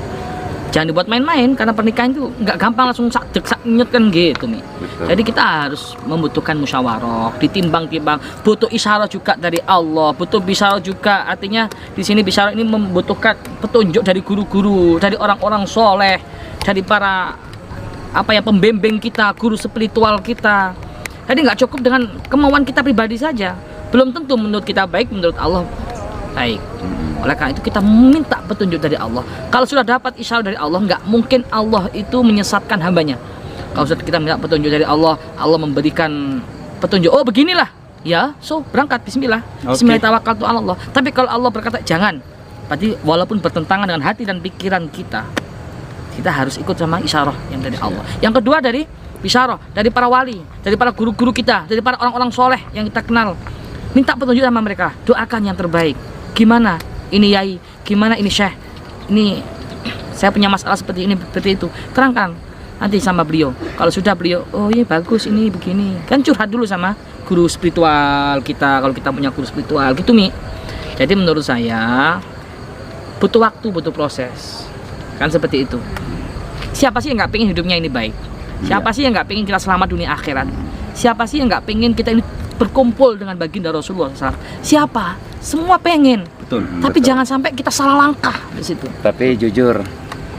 Jangan dibuat main-main, karena pernikahan itu nggak gampang langsung sak nyet kan gitu nih. Betul. Jadi kita harus membutuhkan musyawarah, ditimbang-timbang, butuh isyarat juga dari Allah, butuh isyarat juga, artinya di sini isyarat ini membutuhkan petunjuk dari guru-guru, dari orang-orang soleh, dari para pembimbing kita, guru spiritual kita. Jadi nggak cukup dengan kemauan kita pribadi saja, belum tentu menurut kita baik, menurut Allah baik. Oleh karena itu kita meminta petunjuk dari Allah. Kalau sudah dapat isyarat dari Allah, nggak mungkin Allah itu menyesatkan hambanya. Kalau sudah kita minta petunjuk dari Allah, Allah memberikan petunjuk. Oh beginilah, ya, so berangkat. Bismillah. Bismillah tawakkaltu ala Allah. Tapi kalau Allah berkata jangan, berarti walaupun bertentangan dengan hati dan pikiran kita, kita harus ikut sama isyarat yang dari Allah. Yang kedua dari bisyarah dari para wali, dari para guru-guru kita, dari para orang-orang soleh yang kita kenal. Minta petunjuk sama mereka, doakan yang terbaik. Gimana ini yai, gimana ini syekh, ini saya punya masalah seperti ini, seperti itu. Terangkan nanti sama beliau. Kalau sudah beliau, oh iya bagus ini begini, kan curhat dulu sama guru spiritual kita, kalau kita punya guru spiritual gitu Mi. Jadi menurut saya butuh waktu, butuh proses, kan seperti itu. Siapa sih yang nggak pengen hidupnya ini baik? Siapa sih yang nggak pengen kita selamat dunia akhirat? Siapa sih yang nggak pengen kita ini berkumpul dengan baginda Rasulullah SAW? Siapa? Semua pengen. Betul. Tapi Betul. jangan sampai kita salah langkah di situ. Tapi jujur,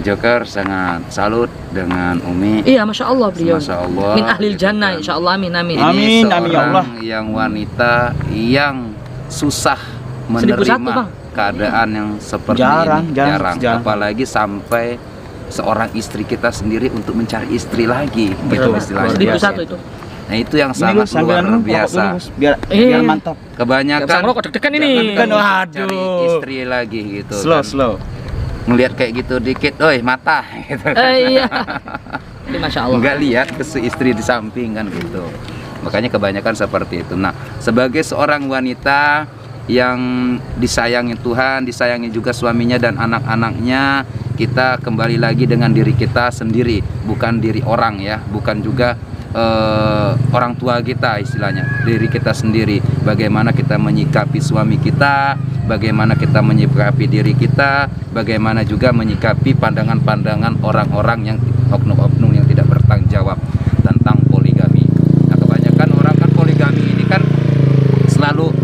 Joker sangat salut dengan Umi. Iya, masya Allah beliau. Masya Allah. Min ahlil gitu jannah, kan. insya Allah, amin amin. Ini Amin, amin, ya seorang Allah. yang wanita yang susah 1001, menerima Bang. keadaan yang seperti Jarang, ini. jarang. Apalagi sampai seorang istri kita sendiri untuk mencari istri lagi. Betul. Gitu istilahnya. 1001 itu. Nah itu yang Ini sangat Gus, sambilan luar lu, rokok biasa. dulu, Gus, biar Iya. mantap. Kebanyakan Yang rokok deg-degan ini. jangan kamu Waduh. cari istri lagi gitu. Slow, kan. slow. Ngelihat kayak gitu dikit, oi mata gitu. Iya. Ini masya Allah. Nggak lihat ke istri di samping kan gitu. Makanya kebanyakan seperti itu. Nah, sebagai seorang wanita yang disayangi Tuhan, disayangi juga suaminya dan anak-anaknya, kita kembali lagi dengan diri kita sendiri, bukan diri orang ya, bukan juga orang tua kita istilahnya, diri kita sendiri. Bagaimana kita menyikapi suami kita, bagaimana kita menyikapi diri kita, bagaimana juga menyikapi pandangan-pandangan orang-orang yang oknum-oknum yang tidak bertanggung jawab tentang poligami. Nah, kebanyakan orang kan poligami ini kan selalu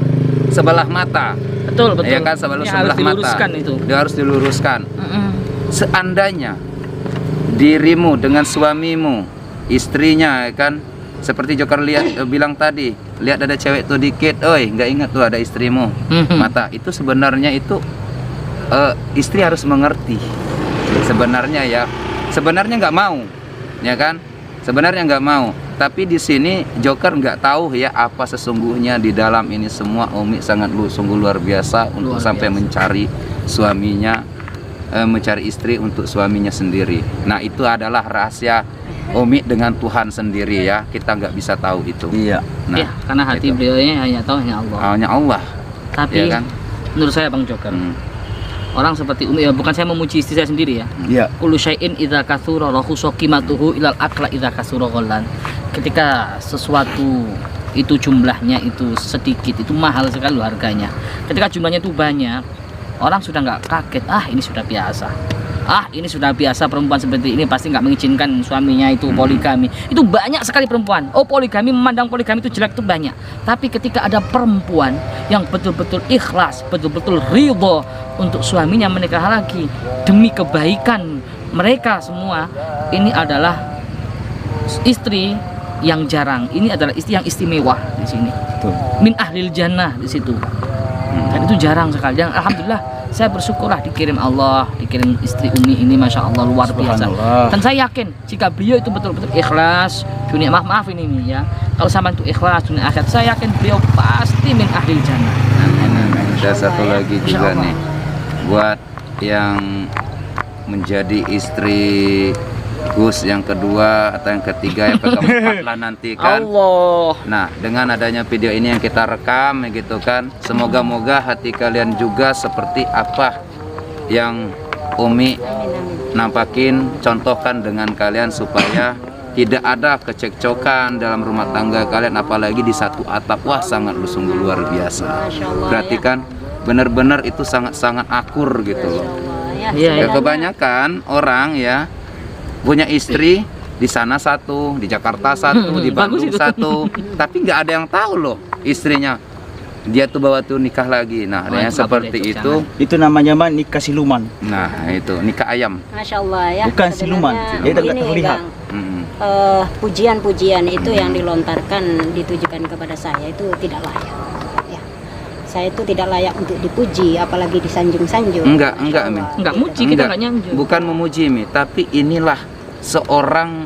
sebelah mata. Betul, betul. Ya kan, selalu Ini sebelah harus diluruskan mata. itu. Dia harus diluruskan. Mm-mm. Seandainya dirimu dengan suamimu, istrinya ya kan, seperti Joker bilang tadi, lihat ada cewek tuh dikit, oi nggak ingat tuh ada istrimu. Mhm. Mata itu sebenarnya itu istri harus mengerti. Sebenarnya nggak mau, ya kan? Sebenarnya nggak mau. Tapi di sini Joker nggak tahu ya apa sesungguhnya di dalam ini semua. Umi sangat sungguh luar biasa untuk Luar sampai biasa. mencari suaminya, mencari istri untuk suaminya sendiri. Nah itu adalah rahasia Umi dengan Tuhan sendiri ya. Kita nggak bisa tahu itu. Iya. Nah, Ya, karena hati itu. beliau ini hanya tahu hanya Allah. Hanya Allah, Tapi ya kan? menurut saya Bang Joker, orang seperti Umi, ya bukan saya memuji istri saya sendiri ya. Iya. Kullu syai'in idza katsura rakhusa qimatuhu ilal akla idza kasura ghallan. Ketika sesuatu itu jumlahnya itu sedikit, itu mahal sekali loh harganya. Ketika jumlahnya itu banyak, orang sudah nggak kaget, ini sudah biasa. Ini sudah biasa, perempuan seperti ini pasti nggak mengizinkan suaminya itu poligami. Itu banyak sekali perempuan. Poligami, memandang poligami itu jelek, itu banyak. Tapi ketika ada perempuan yang betul-betul ikhlas, betul-betul ridho untuk suaminya menikah lagi demi kebaikan mereka semua, ini adalah istri yang jarang. Ini adalah istri yang istimewa di sini. Betul. Min ahlil jannah di situ. Dan itu jarang sekali. Dan alhamdulillah saya bersyukurlah dikirim Allah, dikirim istri Umi ini, masya Allah luar biasa. Subhanallah. Dan saya yakin jika beliau itu betul-betul ikhlas dunia, maaf ini Mi, ya, kalau sama itu ikhlas dunia akhirat, saya yakin beliau pasti min ahlil jannah. Ada satu lagi Insya juga Allah. nih buat yang menjadi istri Gus yang kedua atau yang ketiga, yang keempat lah nanti kan. Allah. Nah, dengan adanya video ini yang kita rekam gitu kan, semoga-moga hati kalian juga seperti apa yang Umi Amin, amin. nampakin, contohkan dengan kalian supaya tidak ada kecekcokan dalam rumah tangga kalian, apalagi di satu atap. Wah, sangat sungguh luar biasa. Masya Allah, Berarti ya. kan benar-benar itu sangat-sangat akur gitu loh. Ya, Iya, Ya, sebenarnya- kebanyakan orang ya punya istri di sana satu, di Jakarta satu, di Bagus Bandung itu. satu, tapi nggak ada yang tahu loh istrinya. Dia tuh bawa tuh nikah lagi. Nah, Oh, yang itu nggak seperti boleh, itu. Itu namanya mah nikah siluman. Nah, itu nikah ayam. Masya Allah ya. Bukan siluman. Sebenarnya Dia tidak ini, terlihat. Bang, pujian-pujian itu yang dilontarkan ditujukan kepada saya itu tidak layak. Ya. Saya itu tidak layak untuk dipuji, apalagi disanjung-sanjung. Enggak, Masya Mi. Allah. Enggak muji, kita enggak nyanjung. Bukan memuji, Mi, tapi inilah seorang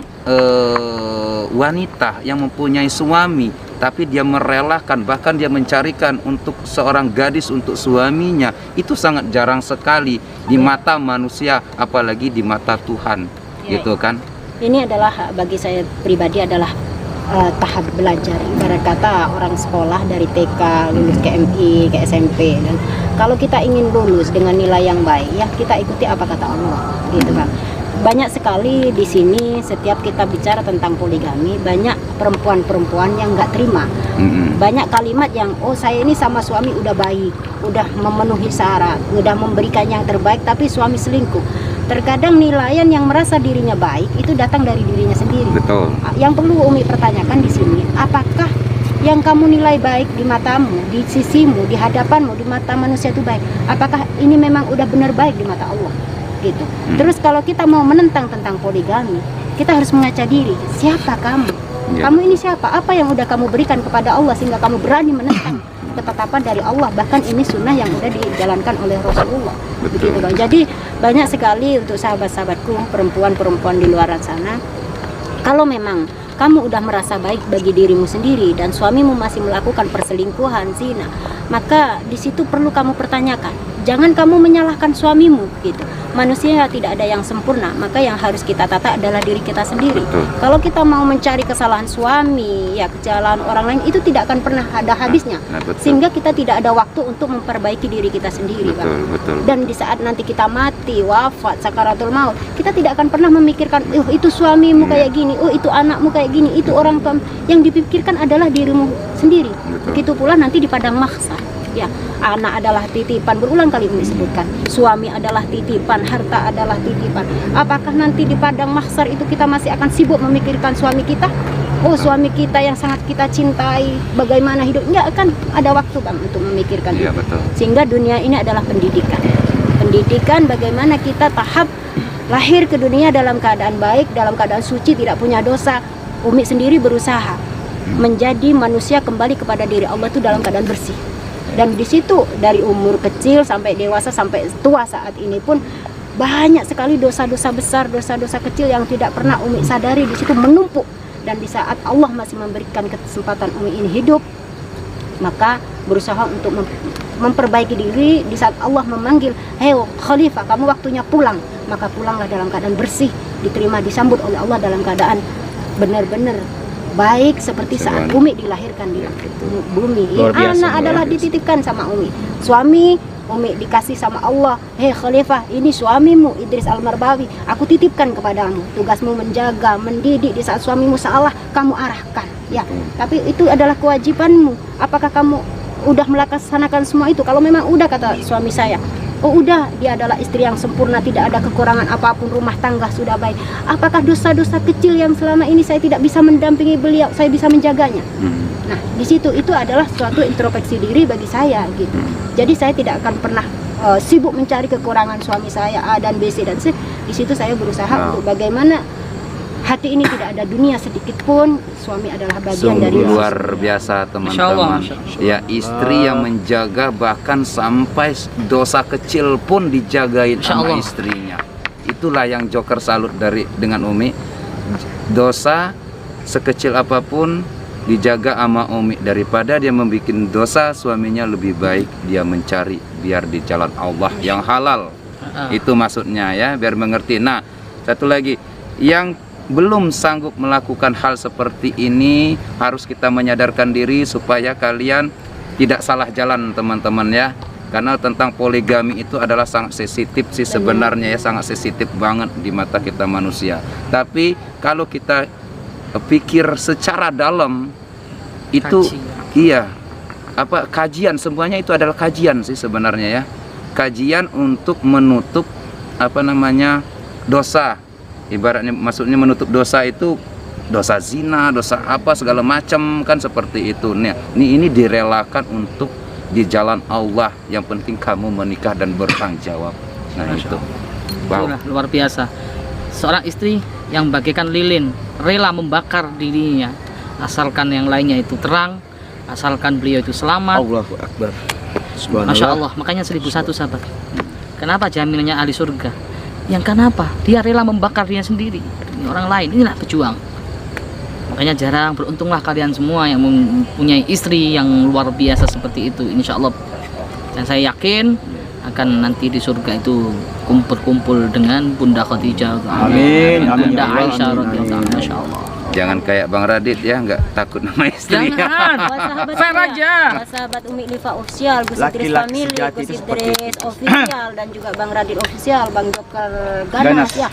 wanita yang mempunyai suami, tapi dia merelakan, bahkan dia mencarikan untuk seorang gadis untuk suaminya. Itu sangat jarang sekali di mata manusia, apalagi di mata Tuhan, Ya, gitu kan. Ini adalah bagi saya pribadi adalah tahap belajar. Ibarat kata orang sekolah dari TK lulus ke MI, ke SMP, dan kalau kita ingin lulus dengan nilai yang baik, ya kita ikuti apa kata Allah, gitu kan. Banyak sekali di sini setiap kita bicara tentang poligami, banyak perempuan-perempuan yang nggak terima. Banyak kalimat yang, oh saya ini sama suami udah baik, udah memenuhi syarat, udah memberikan yang terbaik, tapi suami selingkuh. Terkadang nilaian yang merasa dirinya baik itu datang dari dirinya sendiri. Betul. Yang perlu Umi pertanyakan di sini, apakah yang kamu nilai baik di matamu, di sisimu, di hadapanmu, di mata manusia itu baik? Apakah ini memang udah benar baik di mata Allah? Gitu. Terus kalau kita mau menentang tentang poligami, kita harus mengaca diri, siapa kamu? Kamu ini siapa? Apa yang udah kamu berikan kepada Allah sehingga kamu berani menentang ketetapan dari Allah? Bahkan ini sunnah yang udah dijalankan oleh Rasulullah. Begitu Bang. Jadi banyak sekali untuk sahabat-sahabatku, perempuan-perempuan di luar sana, kalau memang kamu udah merasa baik bagi dirimu sendiri dan suamimu masih melakukan perselingkuhan, zina, maka di situ perlu kamu pertanyakan. Jangan kamu menyalahkan suamimu gitu. Manusia tidak ada yang sempurna, maka yang harus kita tata adalah diri kita sendiri. Kalau kita mau mencari kesalahan suami, ya kesalahan orang lain, itu tidak akan pernah ada habisnya. Sehingga kita tidak ada waktu untuk memperbaiki diri kita sendiri, Bang. Dan di saat nanti kita mati, wafat, sakaratul maut, kita tidak akan pernah memikirkan, oh itu suamimu kayak gini, oh itu anakmu kayak gini, itu orang tua. Yang dipikirkan adalah dirimu sendiri. Begitu pula nanti di padang mahsyar. Ya, anak adalah titipan, berulang kali Umi sebutkan. Suami adalah titipan, harta adalah titipan. Apakah nanti di padang mahsyar itu kita masih akan sibuk memikirkan suami kita? Oh, suami kita yang sangat kita cintai, bagaimana hidupnya? Akan ada waktu Bang untuk memikirkan itu. Betul. Sehingga dunia ini adalah pendidikan. Pendidikan bagaimana kita tahap lahir ke dunia dalam keadaan baik, dalam keadaan suci, tidak punya dosa. Umi sendiri berusaha menjadi manusia kembali kepada diri Allah itu dalam keadaan bersih. Dan di situ dari umur kecil sampai dewasa sampai tua saat ini pun banyak sekali dosa-dosa besar, dosa-dosa kecil yang tidak pernah Umi sadari di situ menumpuk. Dan di saat Allah masih memberikan kesempatan Umi ini hidup, maka berusaha untuk memperbaiki diri. Di saat Allah memanggil, hei Khalifah, kamu waktunya pulang, maka pulanglah dalam keadaan bersih, diterima, disambut oleh Allah dalam keadaan benar-benar baik seperti saat Umi dilahirkan di bumi. Anak adalah dititipkan sama Umi. Suami Umi dikasih sama Allah. Hei Khalifah, ini suamimu Idris Al-Marbawi, aku titipkan kepadamu. Tugasmu menjaga, mendidik. Di saat suamimu salah, kamu arahkan. Ya, tapi itu adalah kewajibanmu. Apakah kamu udah melaksanakan semua itu? Kalau memang udah, kata suami saya, oh udah, dia adalah istri yang sempurna, tidak ada kekurangan apapun, rumah tangga sudah baik. Apakah dosa-dosa kecil yang selama ini saya tidak bisa mendampingi beliau, saya bisa menjaganya? Nah, di situ itu adalah suatu introspeksi diri bagi saya gitu. Jadi saya tidak akan pernah sibuk mencari kekurangan suami saya A dan B, C dan C. Di situ saya berusaha untuk bagaimana hati ini tidak ada dunia sedikit pun. Suami adalah bagian dari luar biasa teman-teman. Ya, istri yang menjaga, bahkan sampai dosa kecil pun dijagain sama istrinya. Itulah yang Joker salut dengan Umi. Dosa sekecil apapun dijaga sama Umi, daripada dia membuat dosa suaminya, lebih baik dia mencari biar di jalan Allah yang halal. Itu maksudnya ya, biar mengerti. Nah, satu lagi yang belum sanggup melakukan hal seperti ini, harus kita menyadarkan diri supaya kalian tidak salah jalan teman-teman ya. Karena tentang poligami itu adalah sangat sensitif sih sebenarnya ya, sangat sensitif banget di mata kita manusia. Tapi kalau kita pikir secara dalam itu iya, apa kajian, semuanya itu adalah kajian sih sebenarnya ya. Kajian untuk menutup apa namanya dosa. Ibaratnya maksudnya menutup dosa itu dosa zina, dosa apa segala macam kan seperti itu. Nih, ini direlakan untuk di jalan Allah. Yang penting kamu menikah dan bertanggung jawab. Nah, itu. Wow. Luar biasa. Seorang istri yang bagaikan lilin, rela membakar dirinya asalkan yang lainnya itu terang, asalkan beliau itu selamat. Allahu Akbar. Masya Allah. Makanya 1001 sahabat. Kenapa jaminannya ahli surga? Yang kenapa? Dia rela membakar dirinya sendiri demi orang lain. Inilah pejuang. Makanya jarang, beruntunglah kalian semua yang mempunyai istri yang luar biasa seperti itu, insya Allah. Dan saya yakin akan nanti di surga itu kumpul-kumpul dengan Bunda Khadijah, Amin, amin, Bunda ya Allah, Aisyah amin, radhiyallahu amin. anha, Masya Allah. Jangan kayak Bang Radit ya, nggak takut nama istri. Jangan, fair aja. Sahabat Umi Liva official, Gus Idris Laki-laki Family, sejati Gus itu seperti Idris official, dan juga Bang Radit official, Bang Joker Ganas Ganas. ya.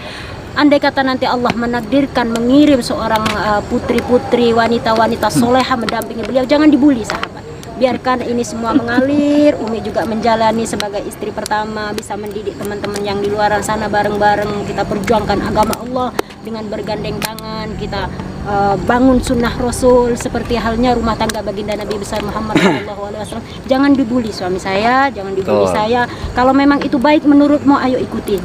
Andai kata nanti Allah menakdirkan mengirim seorang putri-putri, wanita-wanita soleha mendampingi beliau, jangan dibully sahabat. Biarkan ini semua mengalir. Umi juga menjalani sebagai istri pertama, bisa mendidik teman-teman yang di luar sana bareng-bareng. Kita perjuangkan agama Allah dengan bergandeng tangan. Kita bangun sunnah Rasul seperti halnya rumah tangga baginda Nabi besar Muhammad SAW. Jangan dibully suami saya, jangan dibully Betul. saya. Kalau memang itu baik menurutmu, ayo ikutin.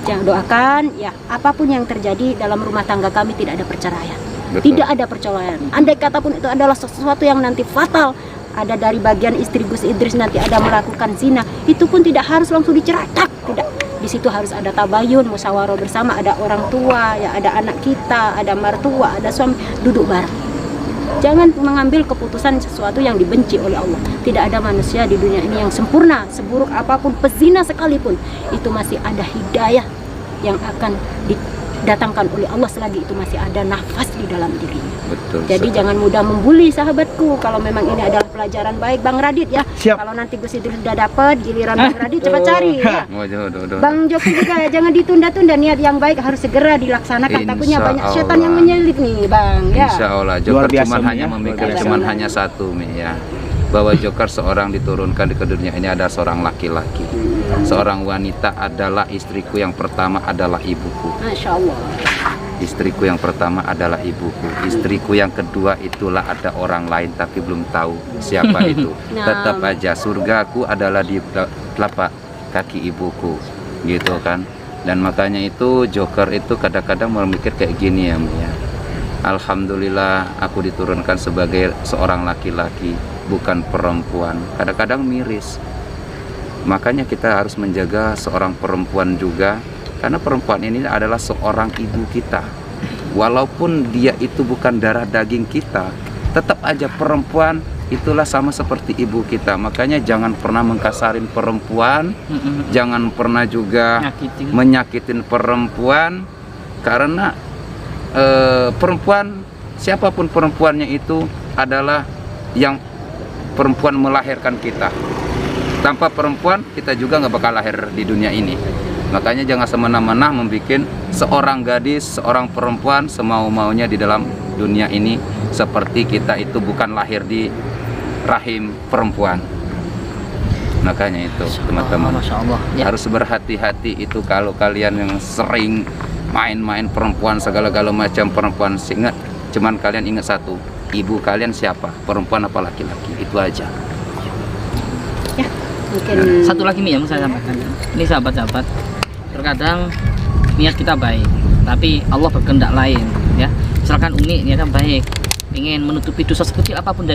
Jangan doakan ya, apapun yang terjadi dalam rumah tangga kami tidak ada perceraian. Betul. Tidak ada perceraian. Andai kata pun itu adalah sesuatu yang nanti fatal, ada dari bagian istri Gus Idris nanti ada melakukan zina, itu pun tidak harus langsung dicerai. Tidak. Di situ harus ada tabayun, musyawarah bersama, ada orang tua, ya ada anak kita, ada mertua, ada suami, duduk bareng. Jangan mengambil keputusan sesuatu yang dibenci oleh Allah. Tidak ada manusia di dunia ini yang sempurna. Seburuk apapun pezina sekalipun, itu masih ada hidayah yang akan didatangkan oleh Allah selagi itu masih ada nafas di dalam dirinya. Betul. Jadi sekali. jangan mudah membuli sahabatku. Kalau memang ini adalah pelajaran baik, Bang Radit ya. Siap. Kalau nanti Gus Idris sudah dapat giliran Bang Radit, cepat cari ya. Waduh. Bang Joki juga ya, jangan ditunda-tunda. Niat yang baik harus segera dilaksanakan. Takutnya Insya banyak setan yang Allah. menyelip nih, Bang. Ya. Insya Allah Luar Joker biasa, cuman Mi, hanya ya. memikir Luar cuman biasa. hanya satu Mi ya, bahwa Joker seorang diturunkan di dunia ini ada seorang laki-laki, seorang wanita adalah istriku yang pertama adalah ibuku, Masya Allah. istriku yang pertama adalah ibuku, istriku yang kedua itulah ada orang lain tapi belum tahu siapa itu. Nah. Tetap aja surgaku adalah di telapak kaki ibuku, gitu kan. Dan makanya itu Joker itu kadang-kadang memikir kayak gini ya Mi ya. Alhamdulillah aku diturunkan sebagai seorang laki-laki, bukan perempuan. Kadang-kadang miris. Makanya kita harus menjaga seorang perempuan juga, karena perempuan ini adalah seorang ibu kita. Walaupun dia itu bukan darah daging kita, tetap aja perempuan itulah sama seperti ibu kita. Makanya jangan pernah mengkasarin perempuan, jangan pernah juga Nyakitin. menyakitin perempuan, karena perempuan, siapapun perempuannya itu adalah yang perempuan melahirkan kita. Tanpa perempuan kita juga nggak bakal lahir di dunia ini. Makanya jangan semena-mena membuat seorang gadis, seorang perempuan semau-maunya di dalam dunia ini, seperti kita itu bukan lahir di rahim perempuan. Makanya itu teman-teman Masya Allah. Ya. harus berhati-hati itu kalau kalian yang sering main-main perempuan, segala-gala macam perempuan. Ingat, cuman kalian ingat satu, ibu kalian siapa, perempuan apa laki-laki, itu aja. Ya, mungkin Satu lagi nih yang saya sampaikan. Ini sahabat-sahabat, terkadang niat kita baik, tapi Allah berkehendak lain ya. Misalkan Umi niatnya baik, ingin menutupi dosa sekecil apapun dari